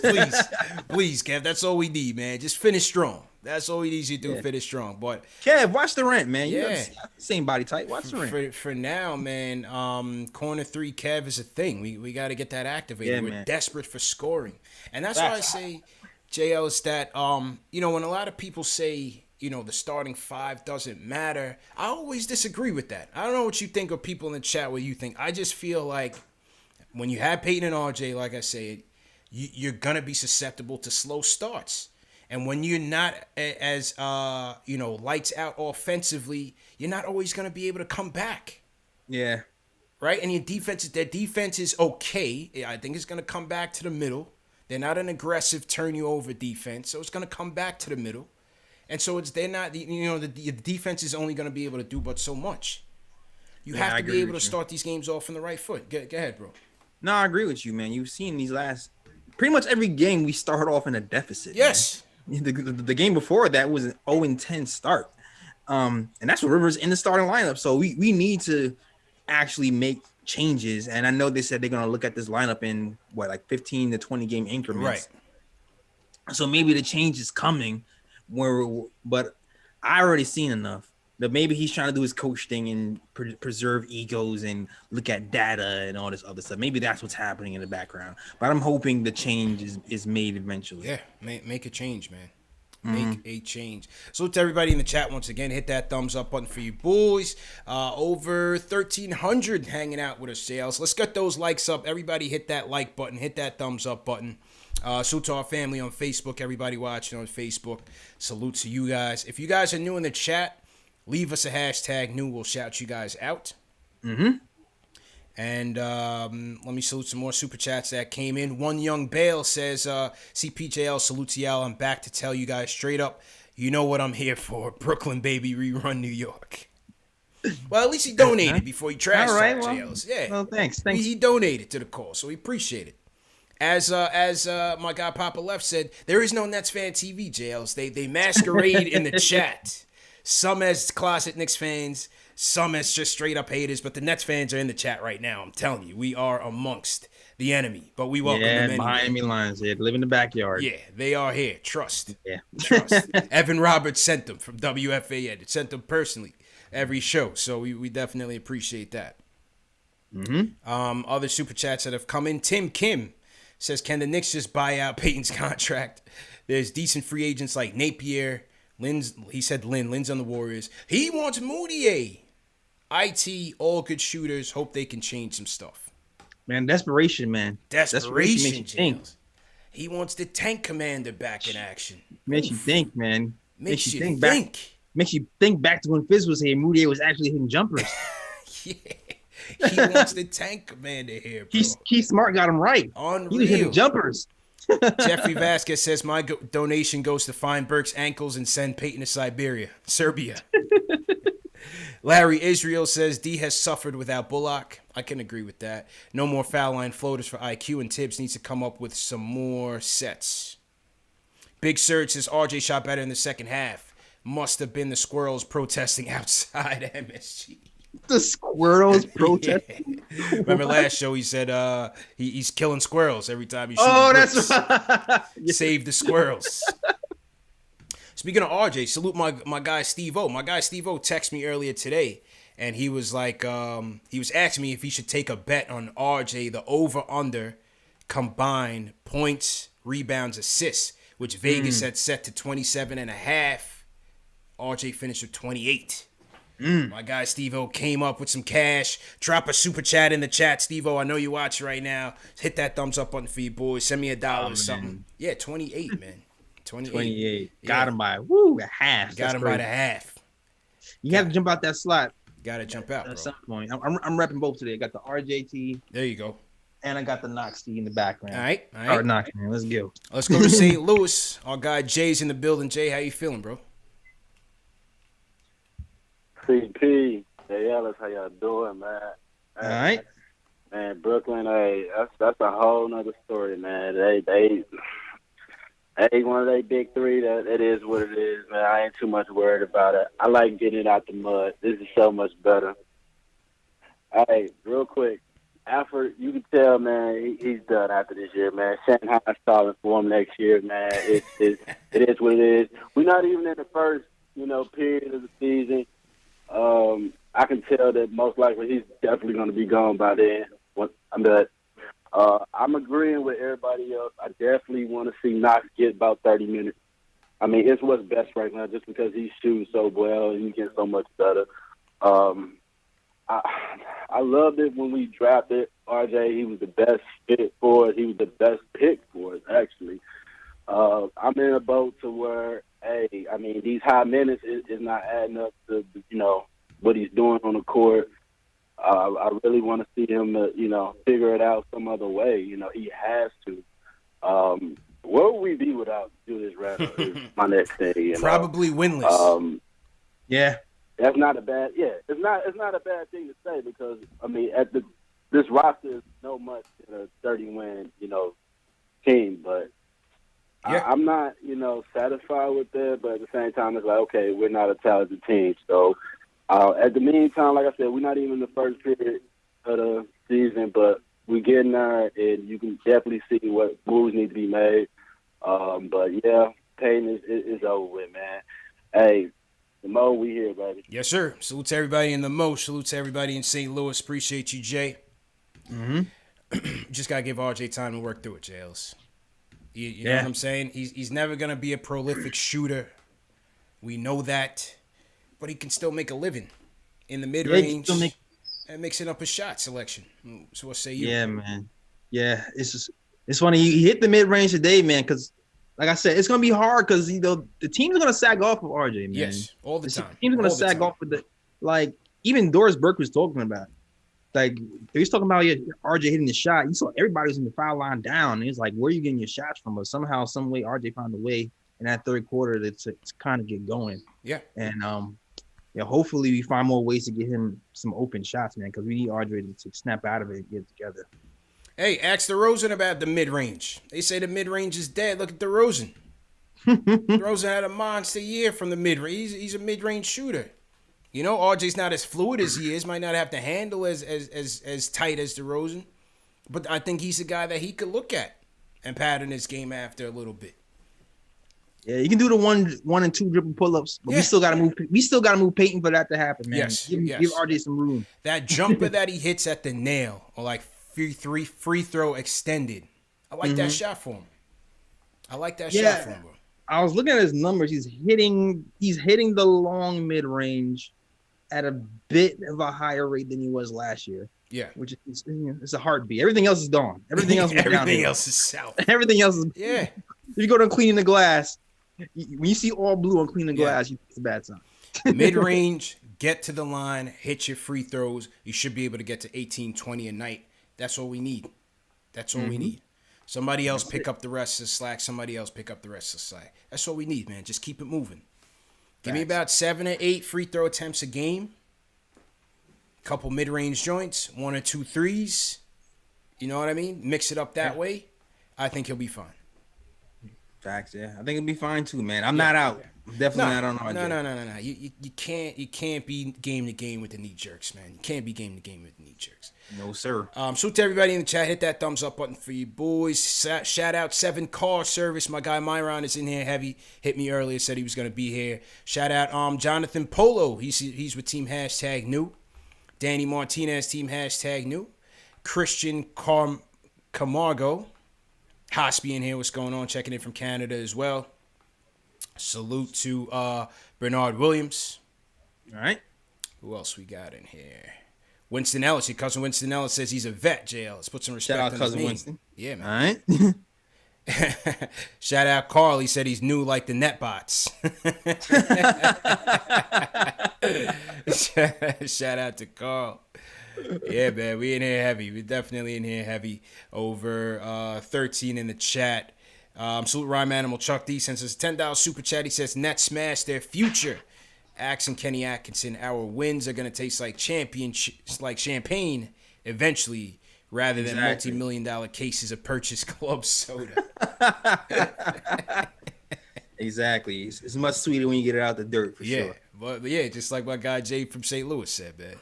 please, Kev. That's all we need, man. Just finish strong. That's all we need you to do. Finish strong. But Kev, watch the rent, man. Yeah, you got the same body type. Watch the rent. For now, man. Corner 3 Kev is a thing. We got to get that activated. We're man. desperate for scoring, and that's why I say, JL, is that when a lot of people say, the starting 5 doesn't matter, I always disagree with that. I don't know what you think, or people in the chat what you think. I just feel like when you have Peyton and RJ, like I said, you're going to be susceptible to slow starts. And when you're not as, lights out offensively, you're not always going to be able to come back. Yeah. Right? And their defense is okay. I think it's going to come back to the middle. They're not an aggressive turn you over defense, so it's going to come back to the middle. And so the defense is only going to be able to do but so much. You have to be able to start these games off on the right foot. Go ahead, bro. No, I agree with you, man. You've seen these pretty much every game we start off in a deficit. Yes. Man. The game before that was an 0-10 start. And that's what Rivers in the starting lineup. So we need to actually make changes. And I know they said they're going to look at this lineup in 15 to 20 game increments. Right. So maybe the change is coming. But I already seen enough that maybe he's trying to do his coach thing and preserve egos and look at data and all this other stuff. Maybe that's what's happening in the background. But I'm hoping the change is made eventually. Yeah, make a change, man. Make a change. So to everybody in the chat, once again, hit that thumbs up button for you boys. Over 1,300 hanging out with us, JLs. Let's get those likes up. Everybody hit that like button. Hit that thumbs up button. Salute to our family on Facebook. Everybody watching on Facebook. Salute to you guys. If you guys are new in the chat, leave us a hashtag new. We'll shout you guys out. And let me salute some more super chats that came in. One Young Bale says, CPJL, salute to y'all. I'm back to tell you guys straight up, you know what I'm here for. Brooklyn, baby, rerun New York. Well, at least he donated before he trashed JLs. Yeah. Well, thanks. He donated to the cause, so we appreciate it. As my guy Papa Left said, there is no Nets fan TV, JLs. They masquerade in the chat. Some as closet Knicks fans, some as just straight up haters, but the Nets fans are in the chat right now. I'm telling you, we are amongst the enemy, but we welcome them anyway. Miami Lions, they live in the backyard. Yeah, they are here. Trust. Yeah. Trust. Evan Roberts sent them from WFAN. It sent them personally every show, so we definitely appreciate that. Other super chats that have come in. Tim Kim says, can the Knicks just buy out Peyton's contract? There's decent free agents like Napier. Lynn's on the Warriors. He wants Moutier. IT, all good shooters. Hope they can change some stuff. Man, desperation, man. Desperation makes you think. He wants the tank commander back in action. Makes you think, man. Makes you think. Makes you think back to when Fizz was here. Moutier was actually hitting jumpers. Yeah. He wants the tank commander here, bro. Keith Smart got him right. Unreal. He was hitting jumpers. Jeffrey Vasquez says, my donation goes to find Burke's ankles and send Peyton to Serbia. Larry Israel says, D has suffered without Bullock. I can agree with that. No more foul line floaters for IQ, and Tibbs needs to come up with some more sets. Big Surge says, RJ shot better in the second half. Must have been the Squirrels protesting outside MSG. The Squirrels protesting? Yeah. Remember last show he said he's killing squirrels every time he shoots. Oh, that's right. Save the squirrels. Speaking of RJ, salute my guy Steve-O. My guy Steve-O texted me earlier today, and he was like, he was asking me if he should take a bet on RJ, the over-under combined points, rebounds, assists, which Vegas had set to 27.5. RJ finished with 28. My guy Steve-O came up with some cash. Drop a super chat in the chat, Steve-O. I know you watch right now. Hit that thumbs up button for you boys. Send me $1 or something. Man. Yeah, 28, man. 28. Yeah. Got him by a half. Got him by the half. You have to jump out that slot. Got to jump out, bro. At some point. I'm repping both today. I got the RJT. There you go. And I got the Knox T in the background. All right. All right, Knox, man. Let's go. Let's go to St. Louis. Our guy Jay's in the building. Jay, how you feeling, bro? CP, Ellis, how y'all doing, man? All right. Man, Brooklyn, hey, that's a whole nother story, man. They one of they big three. That it is what it is, man. I ain't too much worried about it. I like getting it out the mud. This is so much better. Hey, real quick, Alfred, you can tell, man, he's done after this year, man. Shanghai starting for him next year, man. It is what it is. We're not even in the first, period of the season. I can tell that most likely he's definitely going to be gone by then. I'm agreeing with everybody else. I definitely want to see Knox get about 30 minutes. I mean, it's what's best right now just because he's shooting so well and he's getting so much better. I loved it when we drafted RJ. He was the best fit for us. He was the best pick for us, actually. I'm in a boat to where, these high minutes is not adding up to, what he's doing on the court. I really want to see him, figure it out some other way. He has to. Where would we be without Julius Randle is my next thing. Probably winless. Yeah. That's not a bad. Yeah, it's not a bad thing to say because this roster is no much in a 30-win team, but yeah. I'm not satisfied with that. But at the same time, it's like okay, we're not a talented team. So at the meantime, like I said, we're not even in the first period of the season, but we're getting there, and you can definitely see what moves need to be made. But yeah, Payton is over with, man. Hey. The Mo, we here, baby. Yes, sir. Salute to everybody in the Mo. Salute to everybody in St. Louis. Appreciate you, Jay. Just got to give RJ time to work through it, JLs. You know what I'm saying? He's never going to be a prolific shooter. We know that. But he can still make a living in the mid-range and mixing up his shot selection. So what say you? Yeah, man. Yeah, it's funny. He hit the mid-range today, man, because like I said, it's gonna be hard because the team's gonna sag off of RJ, man. Yes, all the time. The team's gonna sag off with even Doris Burke was talking about it. Like he was talking about RJ hitting the shot. You saw everybody was in the foul line down. And he's like, where are you getting your shots from? But somehow, some way, RJ found a way in that third quarter to kind of get going. Yeah. And hopefully we find more ways to get him some open shots, man, because we need RJ to snap out of it and get it together. Hey, ask DeRozan about the mid-range. They say the mid-range is dead. Look at DeRozan. DeRozan had a monster year from the mid-range. He's a mid-range shooter. RJ's not as fluid as he is. Might not have to handle as tight as DeRozan. But I think he's a guy that he could look at and pattern his game after a little bit. Yeah, you can do the one and two dribble pull-ups, but we still got to move. We still got to move Payton for that to happen, man. Yes, give RJ some room. That jumper that he hits at the nail, or like free throw extended. I like that shot for him. Shot for him, bro. I was looking at his numbers. He's hitting the long mid-range at a bit of a higher rate than he was last year. Yeah, which is it's a heartbeat. Everything else is gone. Everything else is south. Everything else is If you go to cleaning the glass, when you see all blue on cleaning the glass, it's a bad sign. Mid-range, get to the line, hit your free throws. You should be able to get to 18, 20 a night. That's all we need. We need. Somebody else pick up the rest of the slack. Somebody else pick up the rest of the slack. That's all we need, man. Just keep it moving. Give me about 7 or 8 free throw attempts a game. Couple mid-range joints, 1 or 2 threes. You know what I mean? Mix it up that way. I think he'll be fine. Facts, yeah. I think he'll be fine too, man. I'm not out. I'm definitely not on RJ. No. You can't be game to game with the knee jerks, man. You can't be game to game with the knee jerks. No, sir. So to everybody in the chat, hit that thumbs up button for you boys. Shout out 7 Car Service. My guy Myron is in here heavy. Hit me earlier, said he was gonna be here. Shout out Jonathan Polo. He's with Team #New. Danny Martinez, Team #New. Christian Camargo. Hospi in here. What's going on? Checking in from Canada as well. Salute to Bernard Williams. All right. Who else we got in here? Winston Ellis. Your cousin Winston Ellis says he's a vet, JL. Let's put some respect on his name. Shout out cousin Winston. Yeah, man. All right. Shout out Carl. He said he's new like the netbots. Shout out to Carl. Yeah, man. We in here heavy. We're definitely in here heavy. Over 13 in the chat. Salute Rhyme Animal Chuck D sends us a $10 super chat. He says Nets smash their future. Axe and Kenny Atkinson, our wins are gonna taste like champagne eventually, rather than multi-million-dollar cases of purchased club soda. Exactly. It's much sweeter when you get it out the dirt, for sure. But yeah, just like my guy Jay from St. Louis said, man.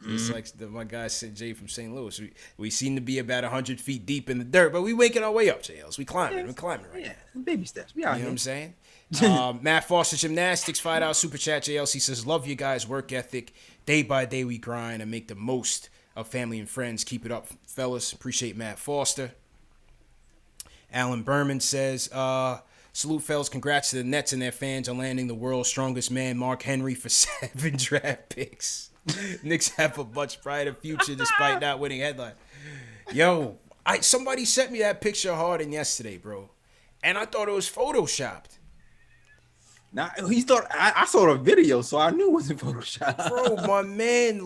Just like my guy said, Jay from St. Louis. We seem to be about 100 feet deep in the dirt, but we making our way up, JLs. We climbing. We're climbing right now. Baby steps. We out You know here. what I'm saying? Matt Foster Gymnastics, $5 super chat. JLC says, love you guys' work ethic. Day by day we grind and make the most of family and friends. Keep it up, fellas. Appreciate Matt Foster. Alan Berman says, salute, fellas. Congrats to the Nets and their fans on landing the world's strongest man, Mark Henry, for 7 draft picks. Knicks have a much brighter future despite not winning headline. Yo, somebody sent me that picture of Harden yesterday, bro. And I thought it was photoshopped. Now I saw the video, so I knew it wasn't photoshopped. Bro, my man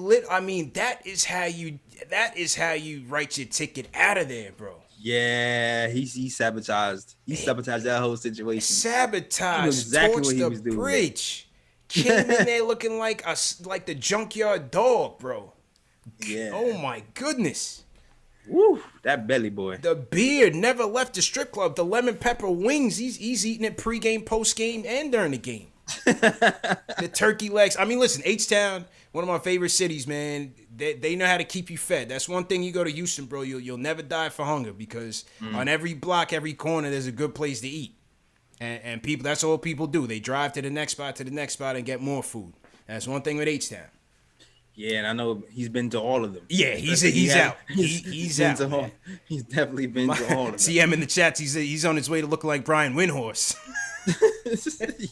that is how you write your ticket out of there, bro. Yeah, he sabotaged. He sabotaged that whole situation. Sabotaged. Exactly what he was doing. Bridge. Came in there looking like the junkyard dog, bro. Yeah. Oh my goodness. Woo, that belly boy. The beard never left the strip club. The lemon pepper wings, he's eating it pregame, postgame, and during the game. The turkey legs. I mean, listen, H-Town, one of my favorite cities, man. They know how to keep you fed. That's one thing you go to Houston, bro. You'll never die for hunger because on every block, every corner, there's a good place to eat. And people, that's all people do. They drive to the next spot, and get more food. That's one thing with H-Town. Yeah, and I know he's been to all of them. Yeah, he's out. He's out. He's definitely been to all of them. TM in the chats, he's on his way to look like Brian Windhorse.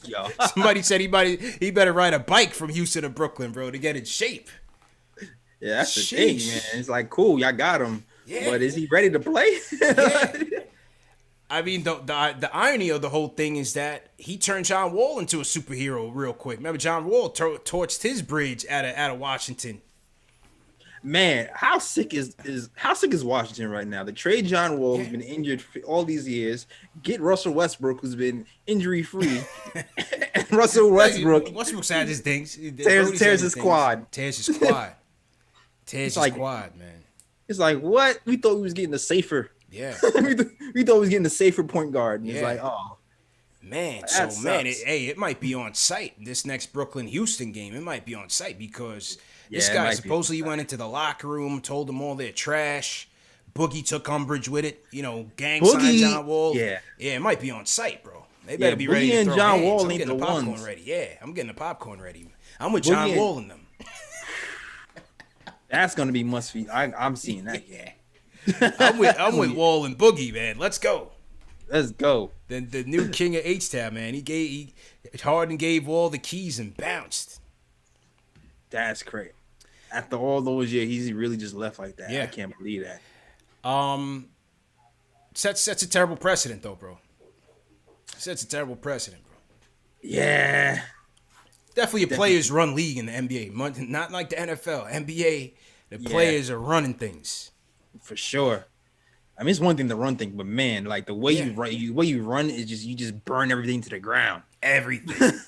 Yo. Somebody said he better ride a bike from Houston to Brooklyn, bro, to get in shape. Yeah, that's the thing, man. It's like, cool, y'all got him. Yeah. But is he ready to play? Yeah. I mean, the irony of the whole thing is that he turned John Wall into a superhero real quick. Remember, John Wall torched his bridge out of Washington. Man, how sick is Washington right now? They trade John Wall, who's been injured for all these years. Get Russell Westbrook, who's been injury free. And Westbrook's had his things. Tears his quad. Tears his quad. Tears his quad, man. It's like, what? We thought we was getting a safer. Yeah. we thought we was getting a safer point guard. And it's like, oh. Man, it might be on site. This next Brooklyn-Houston game, it might be on site because this guy supposedly went into the locker room, told them all their trash. Boogie took umbrage with it. Gang signed John Wall. Yeah, it might be on site, bro. They better be ready to throw John hands. Wall I'm ain't getting the popcorn ones. ready. Yeah, I'm getting the popcorn ready. I'm with John Wall in them. That's gonna be must be. I'm seeing that. Yeah. I'm with Wall and Boogie, man. Let's go. Let's go. Then the new king of H-Town, man. Harden gave Wall the keys and bounced. That's great. After all those years, he's really just left like that. Yeah. I can't believe that. Sets a terrible precedent, though, bro. Sets a terrible precedent, bro. Yeah. Definitely a players-run league in the NBA. Not like the NFL. NBA, the players are running things. For sure. I mean, it's one thing to run things, but man, like the way you run is you just burn everything to the ground. Everything.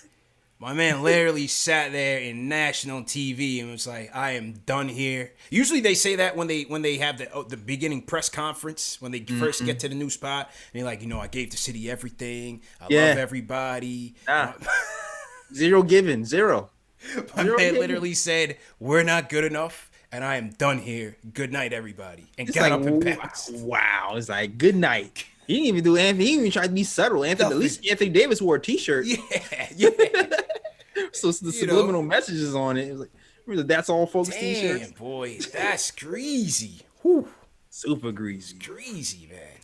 My man literally sat there in national TV and was like, "I am done here." Usually they say that when they have the beginning press conference when they first get to the new spot. And they're like, I gave the city everything. I love everybody. Zero given, zero. My man literally said, "We're not good enough. And I am done here. Good night, everybody." And got up and bounced. Wow. It's like, good night. He didn't even do Anthony. He didn't even try to be subtle. At least Anthony Davis wore a t-shirt. Yeah. So the subliminal messages on it. It was like, that's all folks t-shirts. Damn, boy. That's greasy. Whew. Super greasy. Greasy, man.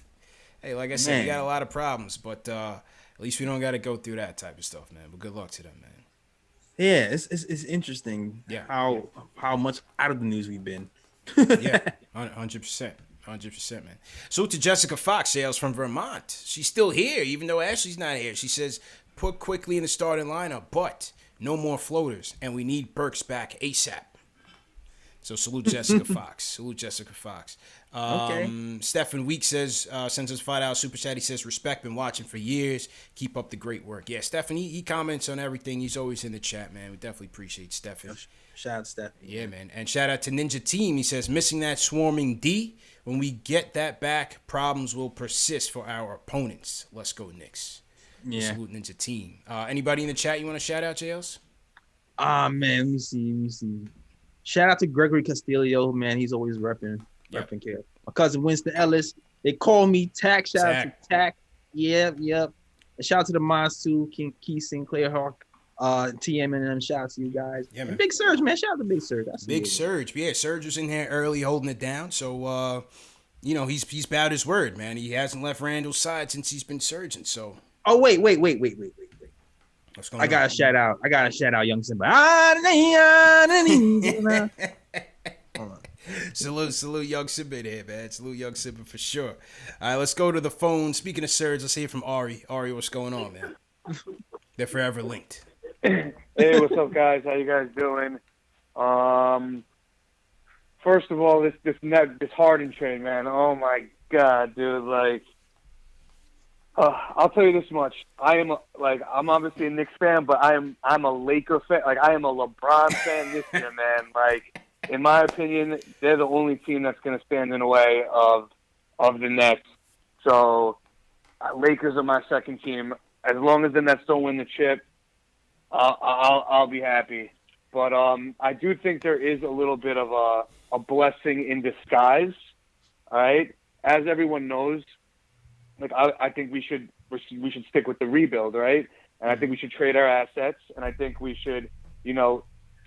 Hey, like I said, we got a lot of problems, but at least we don't got to go through that type of stuff, man. But good luck to them, man. Yeah, it's interesting how much out of the news we've been. Yeah, 100%. 100%, man. So to Jessica Fox, sales from Vermont. She's still here, even though Ashley's not here. She says, put quickly in the starting lineup, but no more floaters, and we need Burks back ASAP. So salute Jessica Fox. Salute Jessica Fox. Okay. Stephen Week says, sends us $5 super chat. He says, respect, been watching for years. Keep up the great work. Yeah, Stephen, he comments on everything. He's always in the chat, man. We definitely appreciate Stephen. Shout out Stephen. Yeah, man. And shout out to Ninja Team. He says, missing that swarming D. When we get that back, problems will persist for our opponents. Let's go, Knicks. Yeah. Salute Ninja Team. Anybody in the chat you want to shout out, JLs? Man, let me see. Shout out to Gregory Castillo, man. He's always repping care. My cousin Winston Ellis. They call me Tack. Shout out to Tack. Yep. And shout out to the Mods too, Keith Sinclair Hawk, TM and them. Shout out to you guys. Yeah, man. Big Surge, man. Shout out to Big Surge. Big Surge. Yeah, Surge was in here early holding it down. So he's about his word, man. He hasn't left Randall's side since he's been surging. So wait. What's going on? I gotta shout out Young Simba. Hold on. Salute Young Simba there, man. Salute Young Simba for sure. All right, let's go to the phone. Speaking of Surge, let's hear from Ari. Ari, what's going on, man? They're forever linked. Hey, what's up, guys? How you guys doing? First of all, this Harden trade, man. Oh my God, dude! Like, I'll tell you this much: I'm obviously a Knicks fan, but I'm a Laker fan. Like, I am a LeBron fan this year, man. Like, in my opinion, they're the only team that's going to stand in the way of the Nets. So, Lakers are my second team. As long as the Nets don't win the chip, I'll be happy. But I do think there is a little bit of a blessing in disguise. All right, as everyone knows, like I think we should stick with the rebuild, right? And I think we should trade our assets, and I think we should,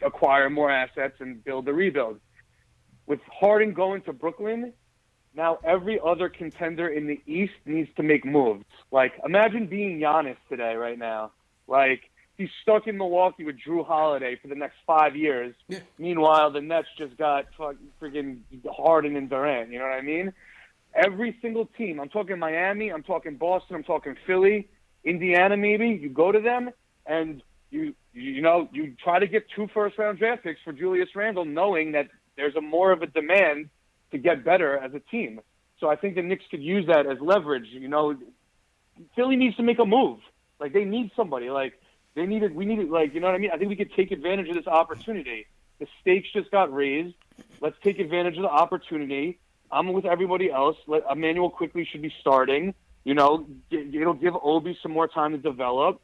acquire more assets and build the rebuild. With Harden going to Brooklyn, now every other contender in the East needs to make moves. Like, imagine being Giannis today, right now. Like, he's stuck in Milwaukee with Drew Holiday for the next 5 years. Yeah. Meanwhile, the Nets just got freaking Harden and Durant. You know what I mean? Every single team. I'm talking Miami. I'm talking Boston. I'm talking Philly, Indiana. Maybe you go to them and you try to get 2 first-round draft picks for Julius Randle, knowing that there's more of a demand to get better as a team. So I think the Knicks could use that as leverage. Philly needs to make a move. Like, they need somebody. Like, we needed, like, you know what I mean? I think we could take advantage of this opportunity. The stakes just got raised. Let's take advantage of the opportunity. I'm with everybody else. Emmanuel quickly should be starting. It'll give Obi some more time to develop.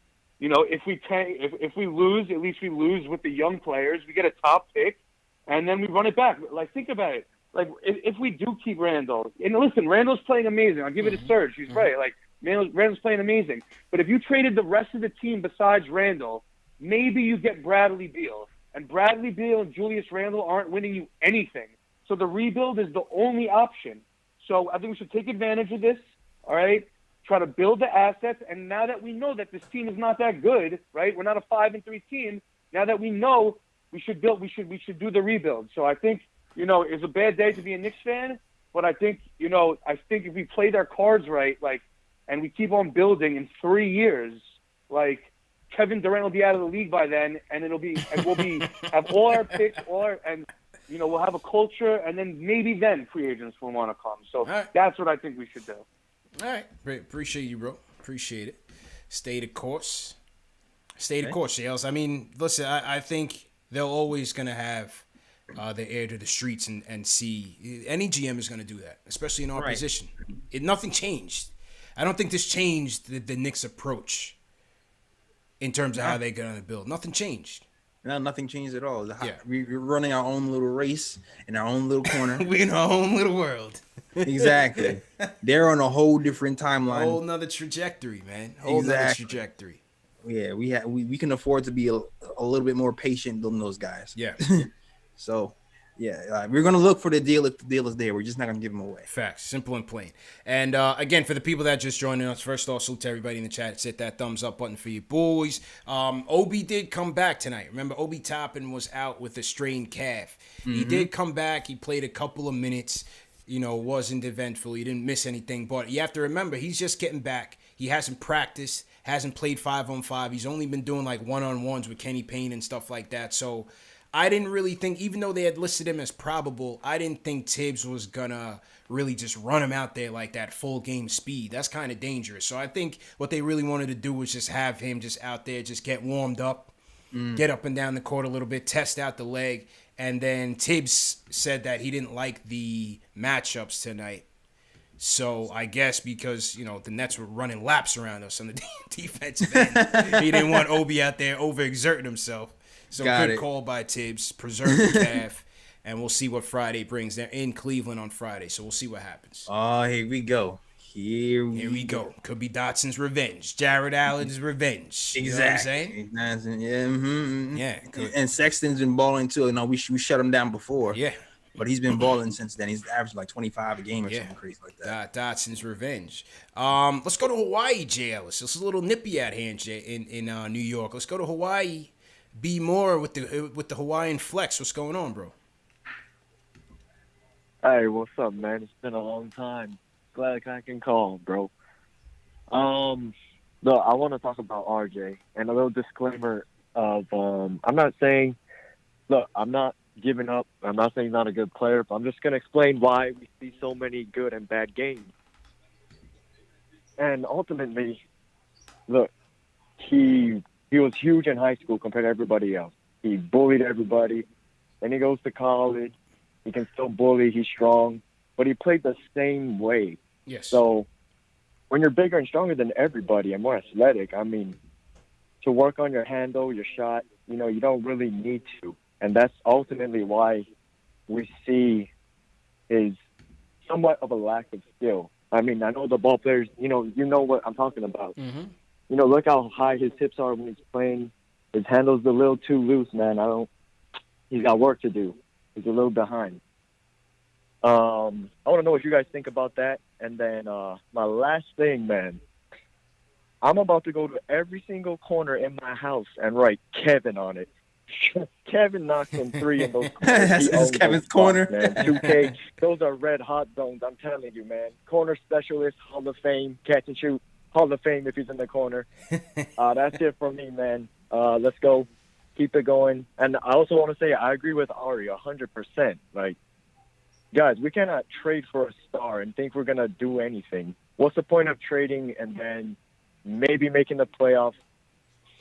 If we lose, at least we lose with the young players. We get a top pick, and then we run it back. Like, think about it. Like, if we do keep Randall, and listen, Randall's playing amazing. I'll give it a Surge. He's right. Like, Randall's playing amazing. But if you traded the rest of the team besides Randall, maybe you get Bradley Beal. And Bradley Beal and Julius Randle aren't winning you anything. So the rebuild is the only option. So I think we should take advantage of this, all right? Try to build the assets. And now that we know that this team is not that good, right? We're not a 5-3 team. Now that we know, we should do the rebuild. So I think, it's a bad day to be a Knicks fan, but I think if we play their cards right, like, and we keep on building in 3 years, like, Kevin Durant will be out of the league by then, and we'll have all our picks, we'll have a culture, and then maybe then free agents will want to come. So That's what I think we should do. All right. Great. Appreciate you, bro. Appreciate it. Stay the course. Shales. I mean, listen, I think they're always going to have the air to the streets and see. Any GM is going to do that, especially in our position. Nothing changed. I don't think this changed the Knicks' approach in terms of how they're going to build. Nothing changed. No, nothing changed at all. We're running our own little race in our own little corner. We're in our own little world. Exactly. They're on a whole different timeline. A whole nother trajectory, man. Nother trajectory. Yeah, we can afford to be a little bit more patient than those guys. Yeah. So, we're going to look for the deal if the deal is there. We're just not going to give them away. Facts. Simple and plain. And, again, for the people that just joined us, first off, salute to everybody in the chat. Hit that thumbs up button for you boys. Obi did come back tonight. Remember, Obi Toppin was out with a strained calf. Mm-hmm. He did come back. He played a couple of minutes. Wasn't eventful. He didn't miss anything. But you have to remember, he's just getting back. He hasn't practiced, hasn't played 5-on-5. He's only been doing, like, 1-on-1s with Kenny Payne and stuff like that. So I didn't really think, even though they had listed him as probable, I didn't think Tibbs was going to really just run him out there like that full game speed. That's kind of dangerous. So I think what they really wanted to do was just have him just out there, just get warmed up, get up and down the court a little bit, test out the leg. And then Tibbs said that he didn't like the matchups tonight. So I guess because, the Nets were running laps around us on the defensive end, he didn't want Obi out there overexerting himself. So good call by Tibbs. Preserve the calf, and we'll see what Friday brings. They're in Cleveland on Friday, so we'll see what happens. Oh, here we go. Here we go. Could be Dotson's revenge. Jared Allen's revenge. Exactly. You know what I'm saying? Yeah. Mm-hmm. Yeah. And Sexton's been balling too. We shut him down before. Yeah. But he's been balling since then. He's averaged like 25 a game or something crazy like that. Dotson's revenge. Let's go to Hawaii, Jay Ellis. This is a little nippy out here in New York. Let's go to Hawaii. Be more with the Hawaiian flex. What's going on, bro? Hey, what's up, man? It's been a long time. Glad I can call, bro. Look, I want to talk about RJ and a little disclaimer of I'm not saying, look, I'm not giving up. I'm not saying he's not a good player, but I'm just gonna explain why we see so many good and bad games. And ultimately, look, he was huge in high school compared to everybody else. He bullied everybody. Then he goes to college. He can still bully. He's strong, but he played the same way. Yes. So when you're bigger and stronger than everybody and more athletic, I mean, to work on your handle, your shot, you don't really need to. And that's ultimately why we see is somewhat of a lack of skill. I mean, I know the ball players, you know what I'm talking about. Mm-hmm. Look how high his hips are when he's playing. His handle's a little too loose, man. He's got work to do. He's a little behind. I want to know what you guys think about that. And then my last thing, man, I'm about to go to every single corner in my house and write Kevin on it. Kevin knocks in 3 in those corners. That's Kevin's corner. Man. 2K, those are red hot zones, I'm telling you, man. Corner specialist, Hall of Fame, catch and shoot, Hall of Fame if he's in the corner. That's it for me, man. Let's go. Keep it going. And I also want to say I agree with Ari 100%. Like, guys, we cannot trade for a star and think we're going to do anything. What's the point of trading and then maybe making the playoffs,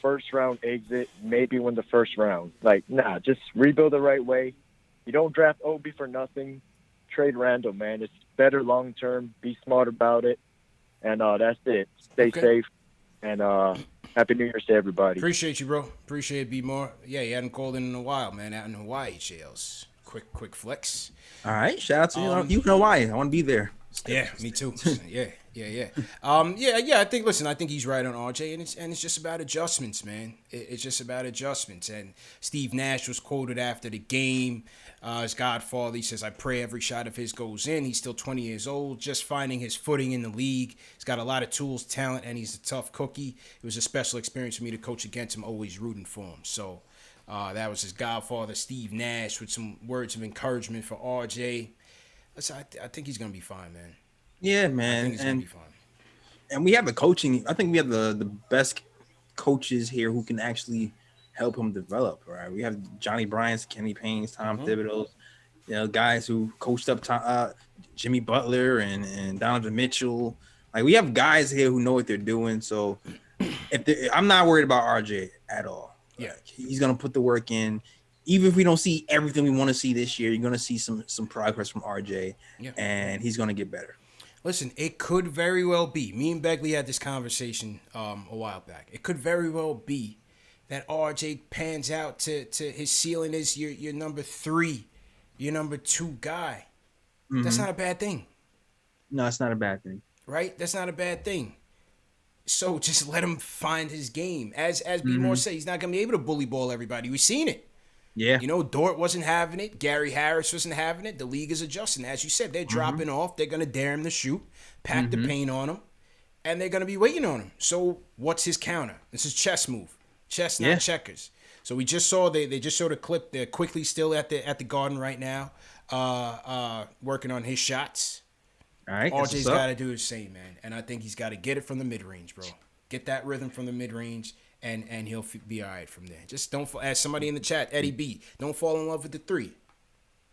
first round exit, maybe win the first round? Like, nah, just rebuild the right way. You don't draft Obi for nothing. Trade Randall, man. It's better long term. Be smart about it. And that's it. Stay safe. And Happy New Year's to everybody. Appreciate you, bro. Appreciate it, B more. Yeah, you hadn't called in a while, man. Out in Hawaii, Chills. Quick flex. All right, shout out to you. Hawaii. I want to be there. Yeah, me too. Yeah. I think he's right on RJ, and it's just about adjustments, man. It's just about adjustments. And Steve Nash was quoted after the game. His godfather, he says, "I pray every shot of his goes in." He's still 20 years old, just finding his footing in the league. He's got a lot of tools, talent, and he's a tough cookie. It was a special experience for me to coach against him, always rooting for him. So that was his godfather, Steve Nash, with some words of encouragement for RJ. Listen, I think he's going to be fine, man. Yeah, man. I think he's going to be fine. And we have the coaching. I think we have the best coaches here who can actually help him develop, right? We have Johnny Bryant's, Kenny Payne's, Tom Thibodeau's, guys who coached up Jimmy Butler and Donovan Mitchell. Like, we have guys here who know what they're doing. So I'm not worried about RJ at all. Yeah. Like, he's going to put the work in. Even if we don't see everything we want to see this year, you're going to see some progress from RJ, and he's going to get better. Listen, it could very well be. Me and Begley had this conversation a while back. It could very well be that RJ pans out to his ceiling is your number 3, your number 2 guy. Mm-hmm. That's not a bad thing. No, it's not a bad thing. Right? That's not a bad thing. So just let him find his game. As B. Moore said, he's not going to be able to bully ball everybody. We've seen it. Yeah. Dort wasn't having it. Gary Harris wasn't having it. The league is adjusting. As you said, they're dropping off. They're going to dare him to shoot, pack the paint on him, and they're going to be waiting on him. So what's his counter? This is chess move. Chess, not checkers. So we just saw they just showed a clip. They're quickly still at the Garden right now, working on his shots. All right. RJ's got to do the same, man. And I think he's got to get it from the mid-range, bro. Get that rhythm from the mid-range. And he'll be all right from there. Just don't, as somebody in the chat, Eddie B, don't fall in love with the 3.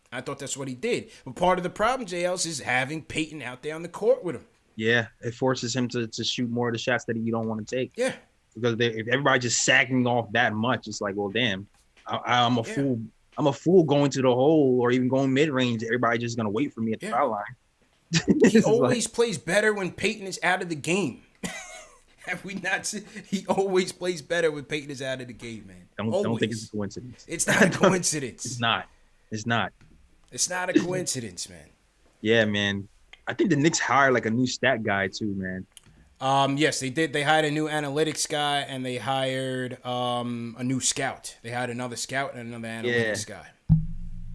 I thought that's what he did. But part of the problem, JLs, is having Peyton out there on the court with him. Yeah, it forces him to shoot more of the shots that you don't want to take. Yeah. Because if everybody's just sagging off that much, it's like, well, damn, I'm a fool. I'm a fool going to the hole or even going mid-range. Everybody's just going to wait for me at the foul line. He always plays better when Peyton is out of the game. Have we not seen? He always plays better when Peyton is out of the game, man. Don't think it's a coincidence. It's not a coincidence. It's not. It's not. It's not a coincidence, man. Yeah, man. I think the Knicks hired like a new stat guy too, man. Yes, they did. They hired a new analytics guy, and they hired a new scout. They hired another scout and another analytics guy.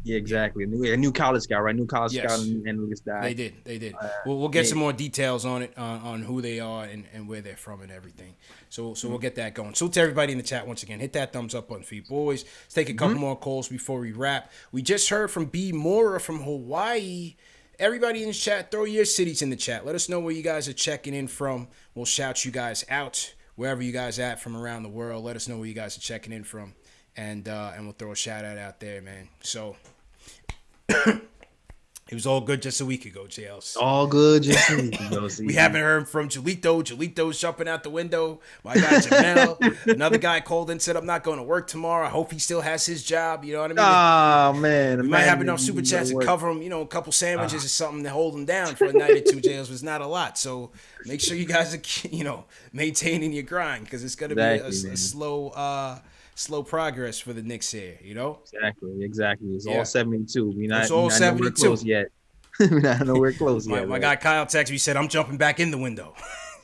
Yeah, exactly. A new college guy, right? New college scout and analytics guy. They did. We'll get some more details on it, on who they are and where they're from and everything. So we'll get that going. So to everybody in the chat, once again, hit that thumbs up button for you boys. Let's take a couple more calls before we wrap. We just heard from B. Mora from Hawaii. Everybody in the chat, throw your cities in the chat. Let us know where you guys are checking in from. We'll shout you guys out wherever you guys at from around the world. Let us know where you guys are checking in from, and we'll throw a shout out there, man. So it was all good just a week ago, JLs. All good just a week ago. We haven't heard from Julito. Julito's jumping out the window. My guy Jamel. Another guy called in, said, I'm not going to work tomorrow. I hope he still has his job. You know what I mean? Oh, man. We might have enough super chats to cover him, a couple sandwiches or something to hold him down for a night or two, JLs. Was not a lot. So make sure you guys are, maintaining your grind, because it's going to be a slow progress for the Knicks here, Exactly. It's all 72. It's all 72 close yet. We're not nowhere close yet. My guy Kyle texted me, said, I'm jumping back in the window.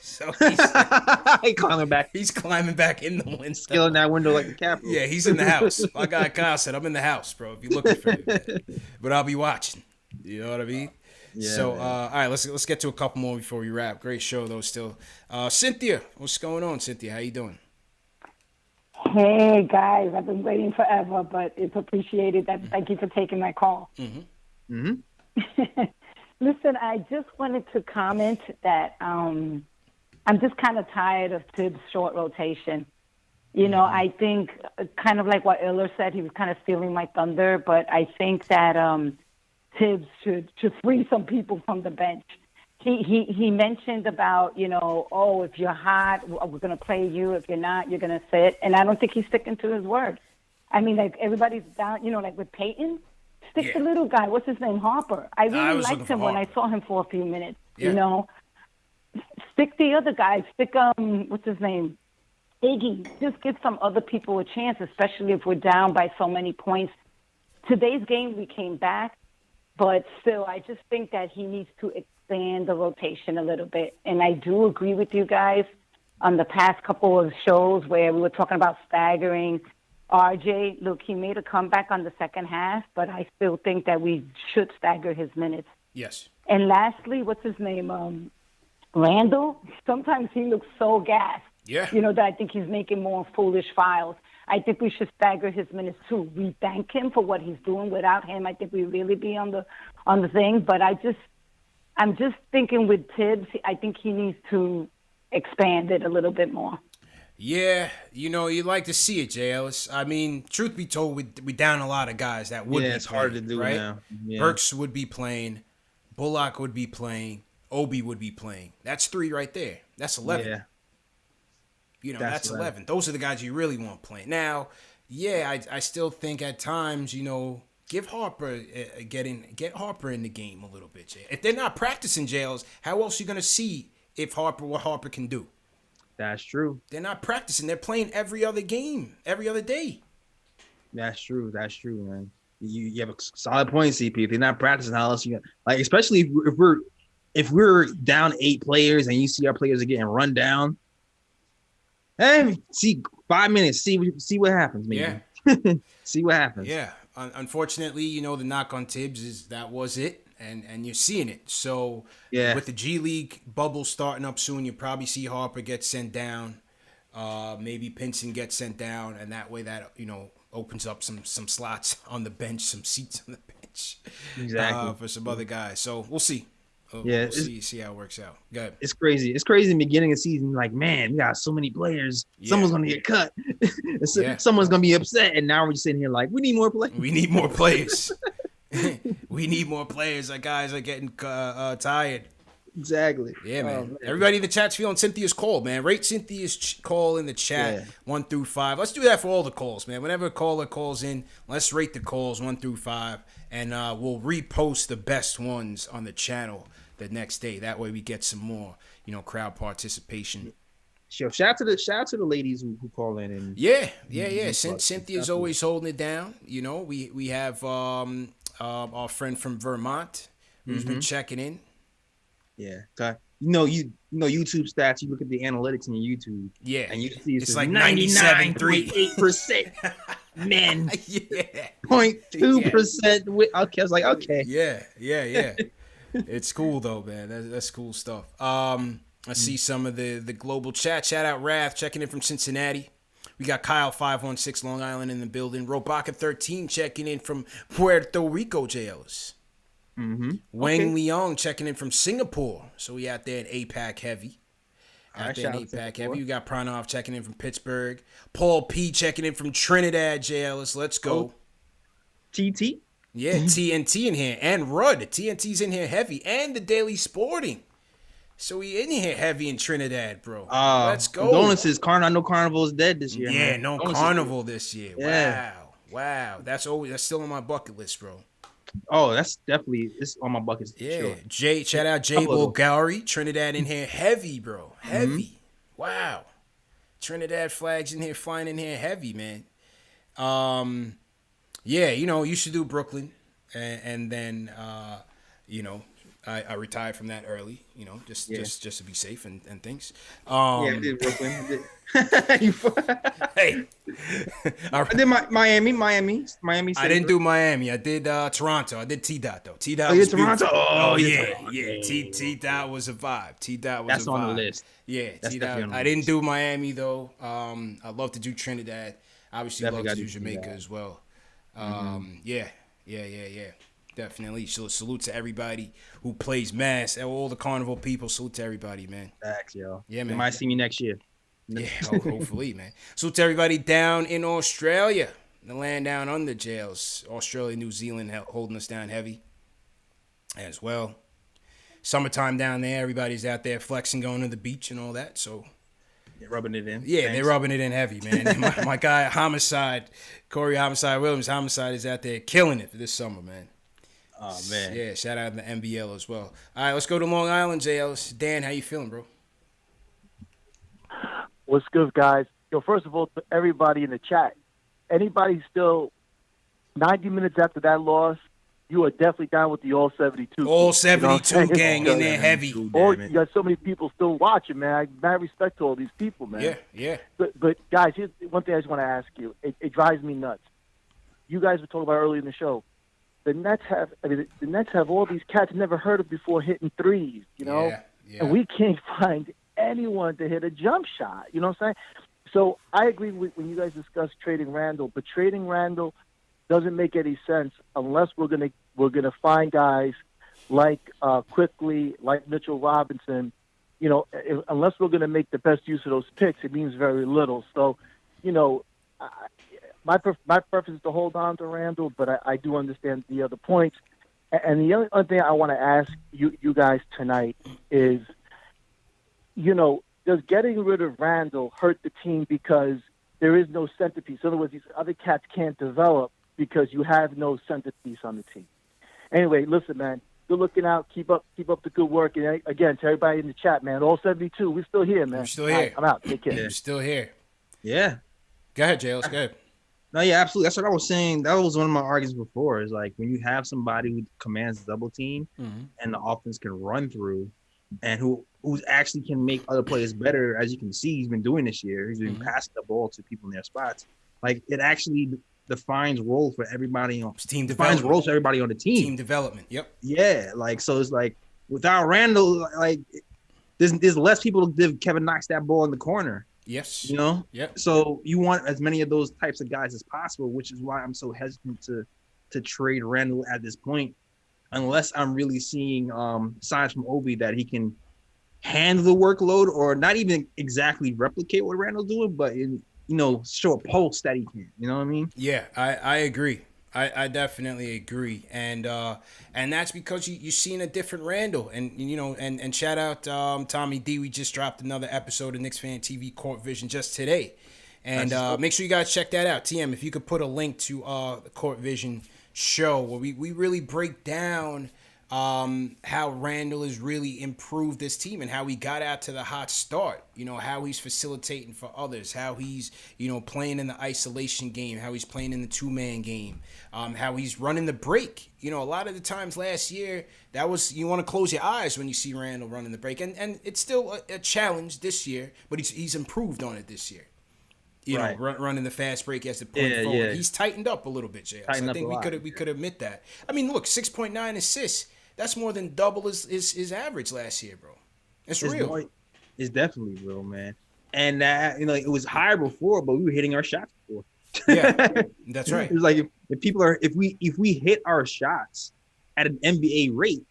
So he's climbing back. He's climbing back in the window. Scaling that window like the Capitol. Yeah, he's in the house. My guy Kyle said, I'm in the house, bro, if you're looking for me. But I'll be watching. You know what I mean? Yeah, so, all right, let's get to a couple more before we wrap. Great show, though, still. Cynthia, what's going on, Cynthia? How you doing? Hey, guys. I've been waiting forever, but it's appreciated. Thank you for taking my call. Listen, I just wanted to comment that I'm just kind of tired of Tibbs' short rotation. I think kind of like what Iller said, he was kind of stealing my thunder, but I think that Tibbs should free some people from the bench. He mentioned about, if you're hot, we're going to play you. If you're not, you're going to sit. And I don't think he's sticking to his word. I mean, like, everybody's down, like with Peyton, stick the little guy. What's his name? Harper. I really liked him when I saw him for a few minutes, Stick the other guys. Stick, what's his name? Iggy. Just give some other people a chance, especially if we're down by so many points. Today's game, we came back. But still, I just think that he needs to expand the rotation a little bit. And I do agree with you guys on the past couple of shows where we were talking about staggering RJ. Look, he made a comeback on the second half, but I still think that we should stagger his minutes. Yes. And lastly, what's his name? Randall. Sometimes he looks so gassed. Yeah. That I think he's making more foolish fouls. I think we should stagger his minutes too. We thank him for what he's doing. Without him, I think we really be on the thing. But I'm just thinking with Tibbs, I think he needs to expand it a little bit more. Yeah, you'd like to see it, Jay Ellis. I mean, truth be told, we down a lot of guys that would be it's playing, hard to do right? now. Yeah. Burks would be playing, Bullock would be playing, Obi would be playing. That's 3 right there. That's 11. Yeah. That's 11. Those are the guys you really want playing. Now, I still think at times, give Harper get Harper in the game a little bit, Jay. If they're not practicing, Jails, how else are you gonna see what Harper can do? That's true. They're not practicing. They're playing every other game, every other day. That's true, man. You have a solid point, CP. If they're not practicing, how else you like? Especially if we're down 8 players and you see our players are getting run down. Hey, see 5 minutes. See what happens, maybe. Yeah. See what happens. Yeah. Unfortunately, the knock on Tibbs is that was it, and you're seeing it. So with the G League bubble starting up soon, you probably see Harper get sent down. Maybe Pinson gets sent down, and that way that opens up some slots on the bench, some seats on the bench, exactly, for some other guys. So we'll see. We'll see how it works out. Go ahead. It's crazy. It's crazy in the beginning of the season. Like, man, we got so many players. Yeah. Someone's going to get cut. Someone's going to be upset. And now we're just sitting here like, we need more players. We need more players. We need more players. Our guys are getting tired. Exactly. Yeah, man. Everybody in the chat's feeling Cynthia's call, man. Rate Cynthia's call in the chat 1 through 5. Let's do that for all the calls, man. Whenever a caller calls in, let's rate the calls 1 through 5. And we'll repost the best ones on the channel the next day. That way we get some more, crowd participation. shout out to the ladies who call in and yeah. Cynthia's always holding it down. You know, we have our friend from Vermont who's been checking in. Yeah, you know YouTube stats. You look at the analytics in YouTube. Yeah, and you see it's like 97.8% men. Yeah, 0.2% with. Okay, I was like, okay. Yeah. It's cool though, man. That's cool stuff. I see some of the global chat. Shout out Wrath checking in from Cincinnati. We got Kyle 516 Long Island in the building. Robaka 13 checking in from Puerto Rico, JLs. Wang Leong checking in from Singapore. So we out there in APAC heavy. Out there in APAC heavy. You got Pranav checking in from Pittsburgh. Paul P checking in from Trinidad, JLs. Let's go. TT. Yeah, TNT in here. And Rudd. TNT's in here heavy. And the Daily Sporting. So we in here heavy in Trinidad, bro. Let's go. Condolences. I know Carnival is dead this year. Yeah, man. no Carnival this year. Yeah. Wow. That's still on my bucket list, bro. Oh, it's on my bucket list. Yeah. Sure. Shout out Jay Bulgari. Trinidad in here heavy, bro. Heavy. Wow. Trinidad flags in here, flying in here heavy, man. Yeah, you should do Brooklyn. And then, I retired from that early, just to be safe and things. I did Brooklyn. Hey, I did Miami. I didn't do Miami. I did Toronto. I did T-Dot though. T-Dot. Oh, was Toronto. Oh yeah. T-Dot was a vibe. T-Dot was That's a vibe. on the list. Yeah, That's T-Dot. I didn't do Miami though. I love to do Trinidad. Obviously, love to do Jamaica as well. Yeah. Definitely. So salute to everybody who plays mass. All the Carnival people. Salute to everybody, man. Thanks, yo. Yeah, man. You might see me next year. Yeah, hopefully, man. Salute to everybody down in Australia. The land down under jails. Australia, New Zealand holding us down heavy as well. Summertime down there. Everybody's out there flexing, going to the beach and all that. So they're rubbing it in. Yeah, they're rubbing it in heavy, man. my guy, Homicide, Corey Homicide Williams, Homicide is out there killing it for this summer, man. Oh, man. Yeah, shout out to the NBL as well. All right, let's go to Long Island, JL. Dan, how you feeling, bro? What's good, guys? First of all, to everybody in the chat, anybody still 90 minutes after that loss, you are definitely down with the all 72. All 72 gang in there heavy. You got so many people still watching, man. I mad respect to all these people, man. Yeah. But guys, here's one thing I just want to ask you. It drives me nuts. You guys were talking about earlier in the show. The Nets have all these cats never heard of before hitting threes, Yeah. And we can't find anyone to hit a jump shot. You know what I'm saying? So I agree with when you guys discuss trading Randall, but trading Randall doesn't make any sense unless we're gonna find guys like Quickly, like Mitchell Robinson. Unless we're gonna make the best use of those picks, it means very little. So, my preference is to hold on to Randall, but I do understand the other points. And the other thing I want to ask you guys tonight is, does getting rid of Randall hurt the team because there is no centerpiece? In other words, these other cats can't develop because you have no centerpiece on the team. Anyway, listen, man, good looking out. Keep up the good work. And again, to everybody in the chat, man, all 72, we're still here, man. We're still here. Right, I'm out. Take care. We're still here. Yeah. Go ahead, Jay. Let's go ahead. No, yeah, absolutely. That's what I was saying. That was one of my arguments before. Is like when you have somebody who commands double team and the offense can run through, and who's actually can make other players better. As you can see, he's been doing this year. He's been passing the ball to people in their spots. Like it actually defines role for everybody on team. Defines roles for everybody on the team. Team development. Yep. Yeah. Like so, it's like without Randall, like there's less people to give Kevin Knox that ball in the corner. Yes. Yep. So you want as many of those types of guys as possible, which is why I'm so hesitant to trade Randall at this point, unless I'm really seeing signs from Obi that he can handle the workload or not even exactly replicate what Randall's doing, but show a pulse that he can. You know what I mean? Yeah, I agree. I definitely agree, and that's because you've seen a different Randall, and shout out Tommy D. We just dropped another episode of KnicksFanTV Court Vision just today, and make sure you guys check that out. TM, if you could put a link to the Court Vision show where we really break down how Randall has really improved this team and how he got out to the hot start. You know, how he's facilitating for others, how he's, playing in the isolation game, how he's playing in the two-man game, how he's running the break. You know, a lot of the times last year, that was, you want to close your eyes when you see Randall running the break. And it's still a challenge this year, but he's improved on it this year. You know, running the fast break as the point forward. Yeah. He's tightened up a little bit, Jay. So I think we could admit that. I mean, look, 6.9 assists. That's more than double his average last year, bro. It's real. It's definitely real, man. And it was higher before, but we were hitting our shots before. Yeah, that's right. It was like if we hit our shots at an NBA rate,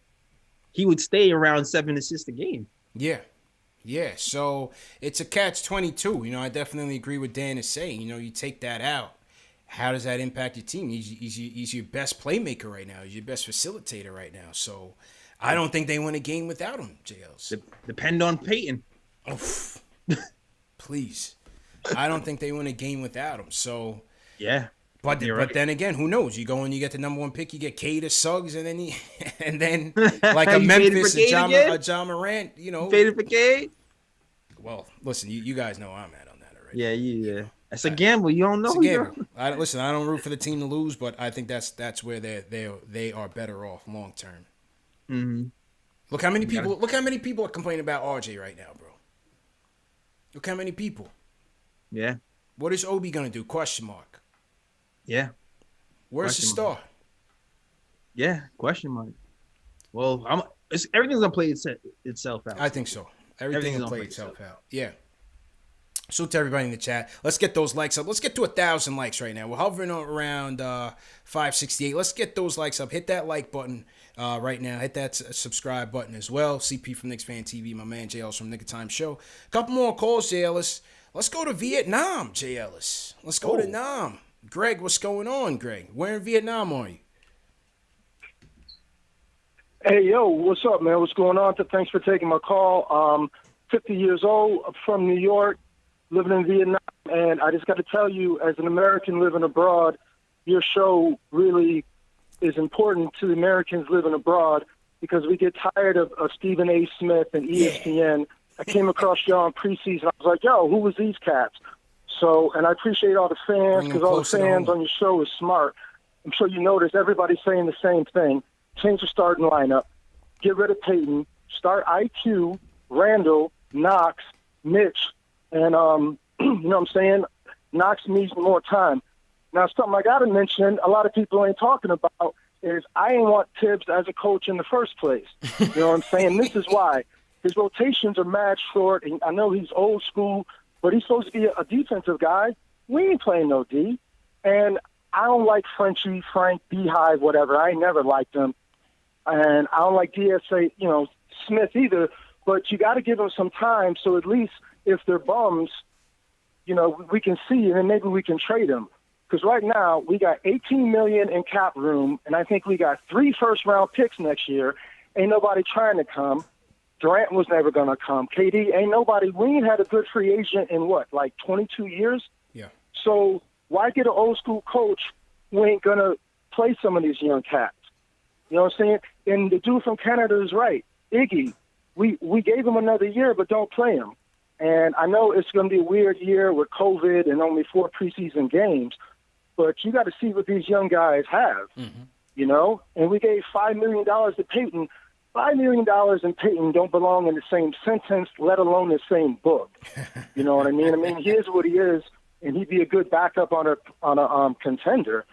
he would stay around 7 assists a game. Yeah. Yeah, so it's a catch-22. You know, I definitely agree with Dan is saying. You know, you take that out. How does that impact your team? He's your best playmaker right now. He's your best facilitator right now. So I don't think they win a game without him, JLs. Depend on Peyton. Oh, please. I don't think they win a game without him. So yeah. But then again, who knows? You go and you get the number 1 pick, you get Cade or Suggs, and then like a Memphis, a John Morant, Faded for Cade? Well, listen, you guys know I'm at on that already. Yeah, yeah. That's a gamble. You don't know. It's a gamble. I don't root for the team to lose, but I think that's where they are better off long term. Mm-hmm. Look how many people are complaining about RJ right now, bro. Look how many people. Yeah. What is Obi gonna do? Question mark. Yeah. Where's the star? Yeah. Question mark. Well, everything's gonna play itself out. I think so. Everything will play itself out. Yeah. So to everybody in the chat, let's get those likes up. Let's get to 1,000 likes right now. We're hovering around 568. Let's get those likes up. Hit that like button right now. Hit that subscribe button as well. CP from KnicksFanTV, my man Jay Ellis from Nick of Time Show. Couple more calls, Jay Ellis. Let's go to Vietnam, Jay Ellis. Let's go to Nam. Greg, what's going on, Greg? Where in Vietnam are you? Hey, yo, what's up, man? What's going on? Thanks for taking my call. 50 years old, from New York, living in Vietnam, and I just got to tell you, as an American living abroad, your show really is important to the Americans living abroad because we get tired of Stephen A. Smith and ESPN. Yeah. I came across y'all in preseason. I was like, yo, who was these cats? So, and I appreciate all the fans because all the fans on your show is smart. I'm sure you noticed everybody's saying the same thing. Change the starting lineup. Get rid of Peyton. Start IQ, Randall, Knox, Mitch, and, you know what I'm saying? Knox needs more time. Now, something I got to mention, a lot of people ain't talking about, is I ain't want Tibbs as a coach in the first place. You know what I'm saying? This is why. His rotations are mad short, and I know he's old school, but he's supposed to be a defensive guy. We ain't playing no D. And I don't like Frenchie, Frank, Beehive, whatever. I ain't never liked him. And I don't like DSA, Smith either. But you got to give them some time so at least if they're bums, we can see and then maybe we can trade them. Because right now we got $18 million in cap room, and I think we got 3 first-round picks next year. Ain't nobody trying to come. Durant was never going to come. KD, ain't nobody. We ain't had a good free agent in 22 years? Yeah. So why get an old-school coach who ain't going to play some of these young cats? You know what I'm saying? And the dude from Canada is right. Iggy, we gave him another year, but don't play him. And I know it's going to be a weird year with COVID and only 4 preseason games, but you got to see what these young guys have, And we gave $5 million to Peyton. $5 million and Peyton don't belong in the same sentence, let alone the same book. You know what I mean? I mean, he is what he is, and he'd be a good backup on a contender,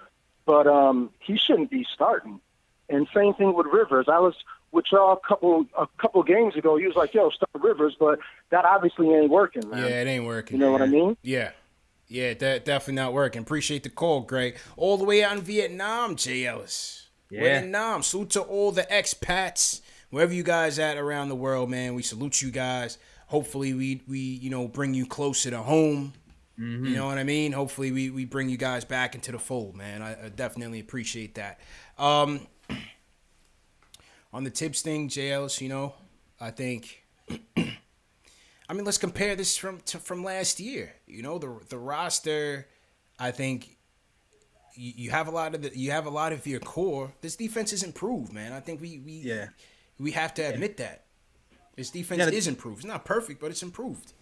but he shouldn't be starting. And same thing with Rivers. I was with y'all a couple games ago. He was like, "Yo, start Rivers," but that obviously ain't working, man. Yeah, it ain't working. You know what I mean? Yeah. Yeah, definitely not working. Appreciate the call, Greg. All the way out in Vietnam, Jay Ellis. Yeah. Vietnam. Salute to all the expats, wherever you guys at around the world, man. We salute you guys. Hopefully we bring you closer to home. Mm-hmm. You know what I mean? Hopefully we bring you guys back into the fold, man. I definitely appreciate that. On the Tibbs thing, Jay Ellis, I think let's compare this from last year. The roster, I think, you have a lot of your core. This defense is improved, man. I think we have to admit that. This defense is improved. It's not perfect, but it's improved.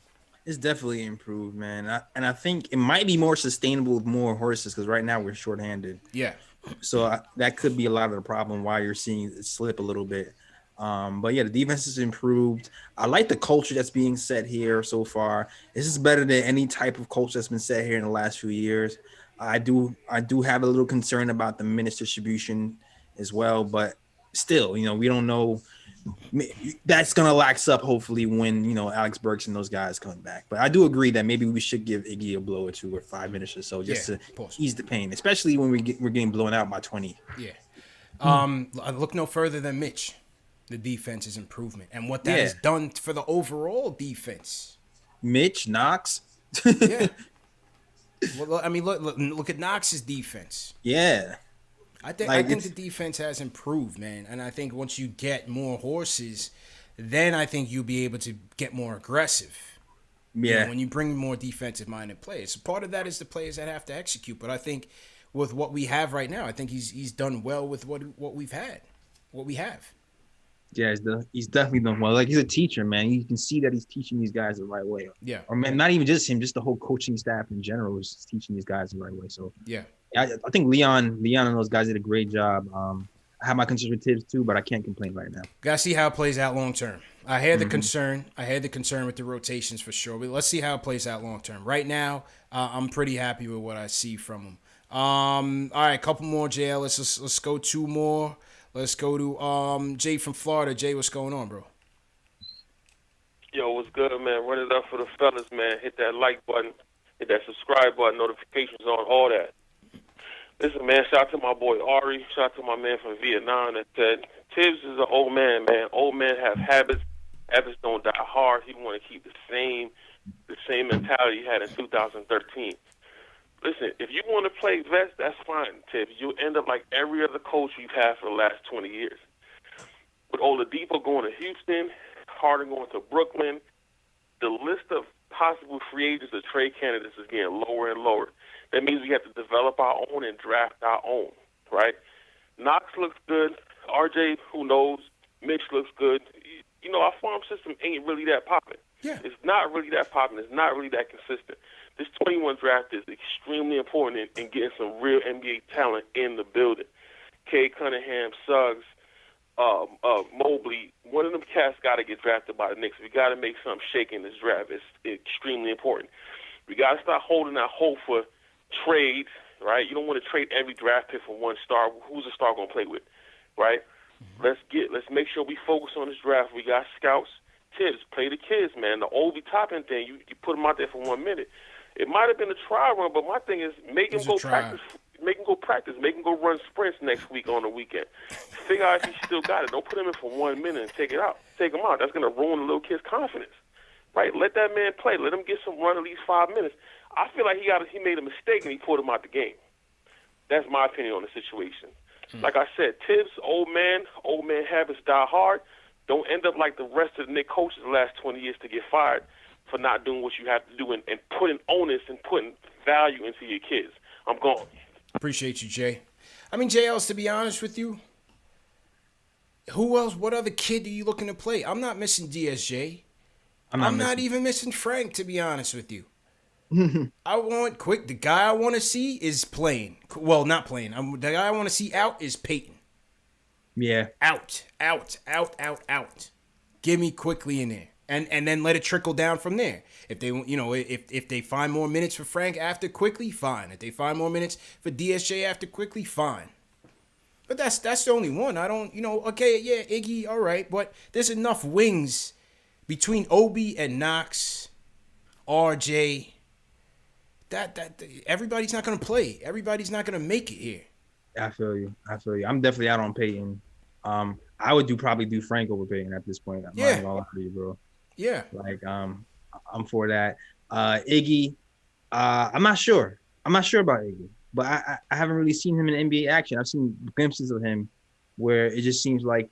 It's definitely improved, man. And I think it might be more sustainable with more horses because right now we're shorthanded. Yeah. So that could be a lot of the problem why you're seeing it slip a little bit. But yeah, the defense has improved. I like the culture that's being set here so far. This is better than any type of culture that's been set here in the last few years. I do have a little concern about the minutes distribution as well, but still, we don't know. That's gonna lax up hopefully when Alex Burks and those guys come back. But I do agree that maybe we should give Iggy a blow or 2 or 5 minutes or so just to ease the pain, especially when we're getting blown out by 20. Yeah. I look no further than Mitch. The defense is improvement, and what that has done for the overall defense. Mitch Knox. Yeah. Well, I mean, look at Knox's defense. Yeah. I think the defense has improved, man. And I think once you get more horses, then I think you'll be able to get more aggressive. Yeah. When you bring more defensive-minded players. So part of that is the players that have to execute. But I think with what we have right now, I think he's done well with what we have. Yeah, he's definitely done well. Like, he's a teacher, man. You can see that he's teaching these guys the right way. Yeah. Or, man, not even just him, just the whole coaching staff in general is teaching these guys the right way. So, yeah. I think Leon and those guys did a great job. I have my concerns with Tibbs too, but I can't complain right now. Gotta see how it plays out long term. I had the concern. I had the concern with the rotations for sure. But let's see how it plays out long term. Right now, I'm pretty happy with what I see from him. All right, a couple more, JL. Let's go 2 more. Let's go to Jay from Florida. Jay, what's going on, bro? Yo, what's good, man? Run it up for the fellas, man. Hit that like button, hit that subscribe button, notifications on, all that. Listen, man, shout out to my boy Ari. Shout out to my man from Vietnam that said, Tibbs is an old man, man. Old men have habits. Habits don't die hard. He want to keep the same mentality he had in 2013. Listen, if you want to play vest, that's fine, Tibbs. You'll end up like every other coach you've had for the last 20 years. With Oladipo going to Houston, Harden going to Brooklyn, the list of possible free agents or trade candidates is getting lower and lower. That means we have to develop our own and draft our own, right? Knox looks good. RJ, who knows? Mitch looks good. Our farm system ain't really that popping. Yeah. It's not really that popping. It's not really that consistent. This 21 draft is extremely important in getting some real NBA talent in the building. Cade Cunningham, Suggs, Mobley, one of them cats got to get drafted by the Knicks. We got to make something shake in this draft. It's extremely important. We got to start holding out hope for trades, right? You don't want to trade every draft pick for one star. Who's a star going to play with, right? Let's make sure we focus on this draft. We got scouts. Tips, play the kids, man. The Obi Toppin thing, you put them out there for 1 minute. It might have been a trial run, but my thing is make him go practice. Make him go practice. Make him go run sprints next week on the weekend. Figure out if he still got it. Don't put him in for 1 minute and take him out. That's going to ruin the little kid's confidence, right? Let that man play. Let him get some run at least 5 minutes. I feel like he made a mistake and he pulled him out the game. That's my opinion on the situation. Like I said, Tibbs, old man habits die hard. Don't end up like the rest of the Knicks coaches the last 20 years to get fired for not doing what you have to do and putting onus and putting value into your kids. I'm gone. Appreciate you, Jay. I mean, JL's, to be honest with you, who else, what other kid are you looking to play? I'm not missing DSJ. I'm not even missing Frank, to be honest with you. The guy I want to see is playing. Well, not playing. The guy I want to see out is Peyton. Yeah. Out. Give me quickly in there. And then let it trickle down from there. If they if they find more minutes for Frank after quickly, fine. If they find more minutes for DSJ after quickly, fine. But that's the only one. I don't, okay, yeah, Iggy, all right, but there's enough wings between Obi and Knox, RJ. That everybody's not gonna play. Everybody's not gonna make it here. I feel you. I'm definitely out on Peyton. I would probably do Frank over Peyton at this point. I'm not gonna lie to you, bro. Yeah. Like, I'm for that. Iggy, I'm not sure. I'm not sure about Iggy, but I haven't really seen him in NBA action. I've seen glimpses of him where it just seems like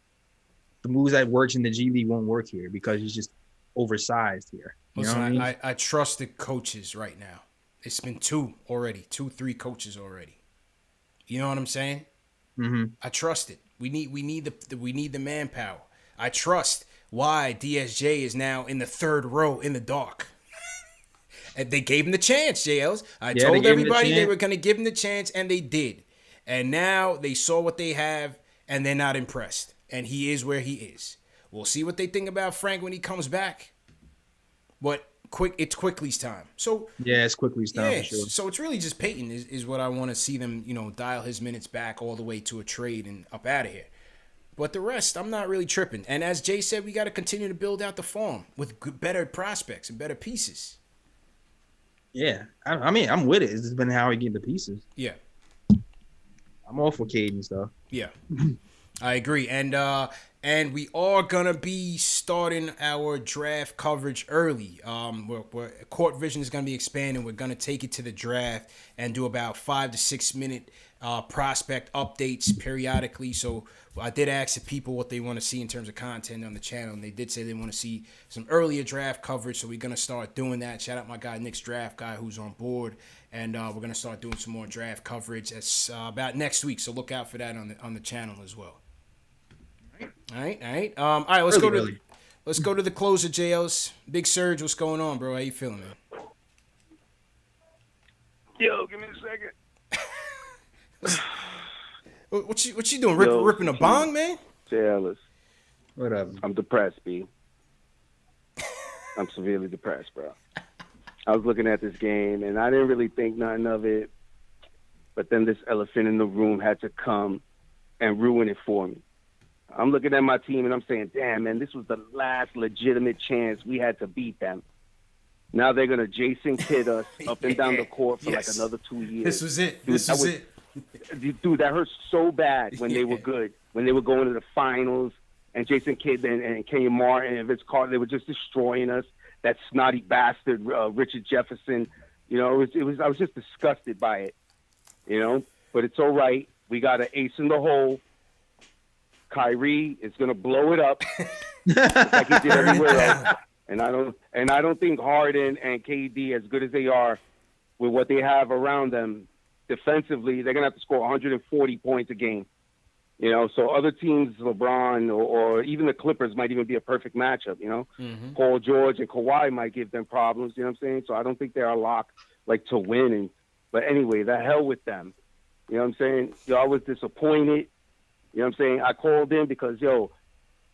the moves that works in the G League won't work here because he's just oversized here. Listen, know what I mean? I trust the coaches right now. It's been 3 coaches already. You know what I'm saying? Mm-hmm. I trust it. We need the manpower. I trust why DSJ is now in the third row in the dark. And they gave him the chance, JLs. I told everybody they were going to give him the chance, and they did. And now they saw what they have, and they're not impressed. And he is where he is. We'll see what they think about Frank when he comes back. But it's Quickly's time. So yeah, it's Quickly's time for sure. So it's really just Peyton is what I want to see them, dial his minutes back all the way to a trade and up out of here. But the rest, I'm not really tripping. And as Jay said, we got to continue to build out the farm with better prospects and better pieces. Yeah, I mean, I'm with it. It's just been how we get the pieces. Yeah. I'm all for Cade and stuff. Yeah, I agree. And we are going to be starting our draft coverage early. Court Vision is going to be expanding. We're going to take it to the draft and do about 5 to 6 minute prospect updates periodically. So I did ask the people what they want to see in terms of content on the channel, and they did say they want to see some earlier draft coverage. So we're going to start doing that. Shout out my guy, Knicks Draft Guy, who's on board. And we're going to start doing some more draft coverage about next week. So look out for that on the channel as well. All right. All right. Let's go to the closer, JLs. Big Surge, what's going on, bro? How you feeling, man? Yo, give me a second. What you doing? Ripping a bong, man? JLs. Whatever. I'm depressed, B. I'm severely depressed, bro. I was looking at this game, and I didn't really think nothing of it. But then this elephant in the room had to come and ruin it for me. I'm looking at my team, and I'm saying, damn, man, this was the last legitimate chance we had to beat them. Now they're going to Jason Kidd us up and down the court for like another 2 years. This was it. This was it. Dude, that hurt so bad when they were good, when they were going to the finals, and Jason Kidd and Kenyon Martin and Vince Carter, they were just destroying us. That snotty bastard, Richard Jefferson, I was just disgusted by it, But it's all right. We got an ace in the hole. Kyrie is gonna blow it up just like he did everywhere else. And I don't think Harden and KD, as good as they are, with what they have around them defensively, they're gonna have to score 140 points a game. So other teams, LeBron or even the Clippers might even be a perfect matchup, Mm-hmm. Paul George and Kawhi might give them problems, you know what I'm saying? So I don't think they're a lock to win. But anyway, the hell with them. You know what I'm saying? I was disappointed. You know what I'm saying? I called in because,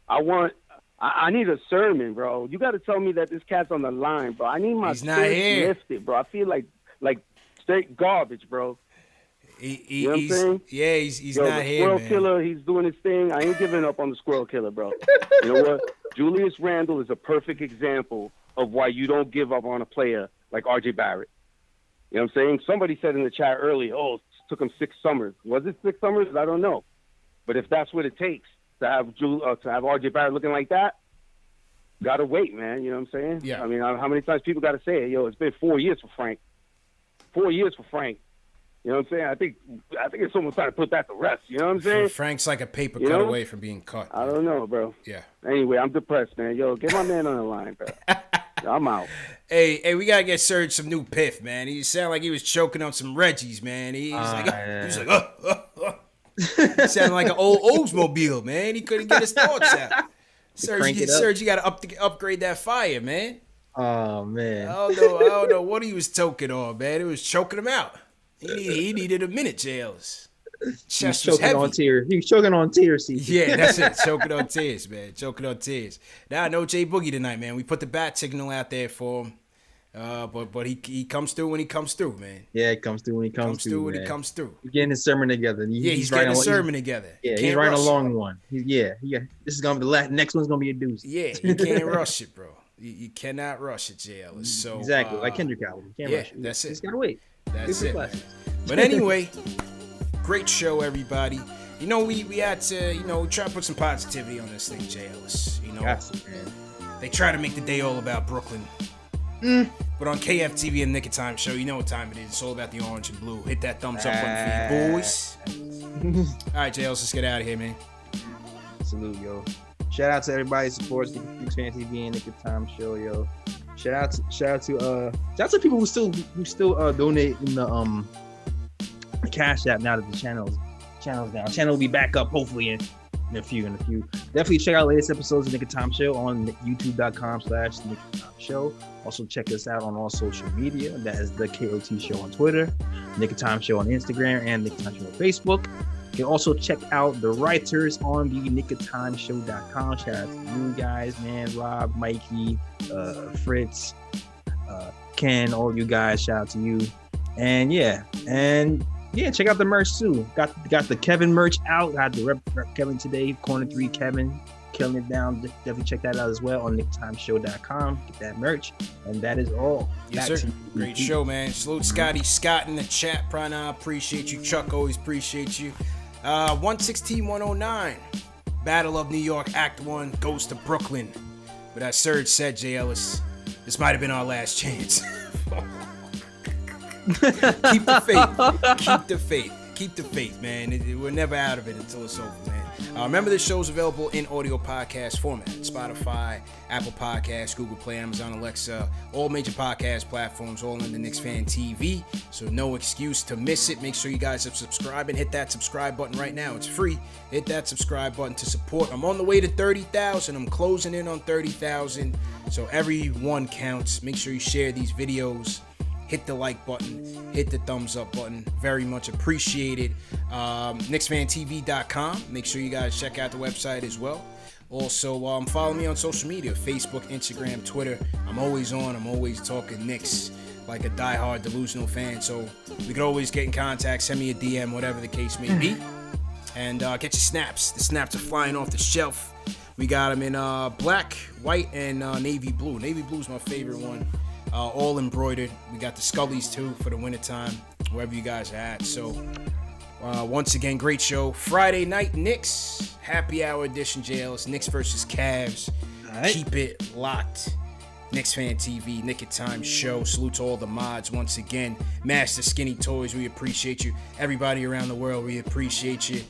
I need a sermon, bro. You got to tell me that this cat's on the line, bro. I need my spirit lifted, bro. I feel like straight garbage, bro. You know what I'm saying? Yeah, he's not here, Squirrel man. Killer, he's doing his thing. I ain't giving up on the Squirrel Killer, bro. You know what? Julius Randle is a perfect example of why you don't give up on a player like R.J. Barrett. You know what I'm saying? Somebody said in the chat earlier, it took him 6 summers. Was it 6 summers? I don't know. But if that's what it takes to have R.J. Barrett looking like that, gotta wait, man. You know what I'm saying? Yeah. I mean, how many times people got to say it? It's been 4 years for Frank. 4 years for Frank. You know what I'm saying? I think it's almost time to put that to rest. You know what I'm saying? Frank's like a paper cut away from being cut. I don't know, bro. Yeah. Anyway, I'm depressed, man. Get my man on the line, bro. I'm out. Hey, we gotta get Serge some new piff, man. He sounded like he was choking on some Reggies, man. He sounded like an old Oldsmobile, man. He couldn't get his thoughts out. Serge, you gotta upgrade that fire, man. Oh man. I don't know what he was choking on, man. It was choking him out. He needed a minute, Jails. Chest was heavy. On tears. He was choking on tears. Yeah, that's it. Choking on tears, man. Choking on tears. Now, no Jay Boogie tonight, man. We put the bat signal out there for him. But he comes through when he comes through, man. Yeah, he comes through when he comes through. When he comes through. He's getting his sermon together. He's getting a sermon together. Yeah, he's writing a long one. This is gonna be the last. Next one's gonna be a doozy. Yeah, you can't rush it, bro. You cannot rush it, JL. So exactly like Kendrick album. You can't rush it. That's it. Just gotta wait. That's it. But anyway, great show, everybody. We had to try to put some positivity on this thing, JLs. They try to make the day all about Brooklyn. But on KFTV and Nick of Time show, you know what time it is. It's all about the orange and blue. Hit that thumbs up button for you boys. All right, JLs, let's get out of here, man. Salute, yo. Shout out to everybody who supports the KnicksFanTV and Nick of Time show, yo. Shout out to people who still donate Cash App now that the channel's down. Channel will be back up hopefully in a few. Definitely check out latest episodes of Nick of Time Show on youtube.com/Nick of Time Show. Also check us out on all social media. That is the KOT Show on Twitter, Nick of Time Show on Instagram, and Nick of Time Show on Facebook. You can also check out the writers on the nickoftimeshow.com. Shout out to you guys, man. Rob, Mikey, Fritz, Ken, all you guys. Shout out to you. And check out the merch too. Got the Kevin merch out. I had to rep Kevin today. Corner 3 Kevin, killing it down. Definitely check that out as well on nicktimeshow.com. Get that merch. And that is all. Yes, sir. Great show, man. Salute Scotty Scott in the chat. Prana, appreciate you. Chuck, always appreciate you. 116-109. Battle of New York, Act 1 goes to Brooklyn. But as Serge said, Jay Ellis, this might have been our last chance. Keep the faith, man. We're never out of it until it's over, man. Remember, this show's available in audio podcast format: Spotify, Apple Podcasts, Google Play, Amazon Alexa, all major podcast platforms, all in the KnicksFanTV. So no excuse to miss it. Make sure you guys have subscribed and hit that subscribe button right now. It's free. Hit that subscribe button to support. I'm on the way to 30,000. I'm closing in on 30,000. So every one counts. Make sure you share these videos. Hit the like button, hit the thumbs up button. Very much appreciated. KnicksFanTV.com. Make sure you guys check out the website as well. Also, follow me on social media: Facebook, Instagram, Twitter. I'm always on. I'm always talking Knicks like a diehard delusional fan. So we could always get in contact. Send me a DM, whatever the case may be. And get your snaps. The snaps are flying off the shelf. We got them in black, white, and navy blue. Navy blue is my favorite one. All embroidered. We got the Scullies too for the wintertime, wherever you guys are at. So once again, great show. Friday night Knicks happy hour edition. JL's Knicks versus Cavs. Right. Keep it locked. Knicks Fan TV, Nick of Time Show. Salute to all the mods once again. Master Skinny Toys, we appreciate you. Everybody around the world, we appreciate you.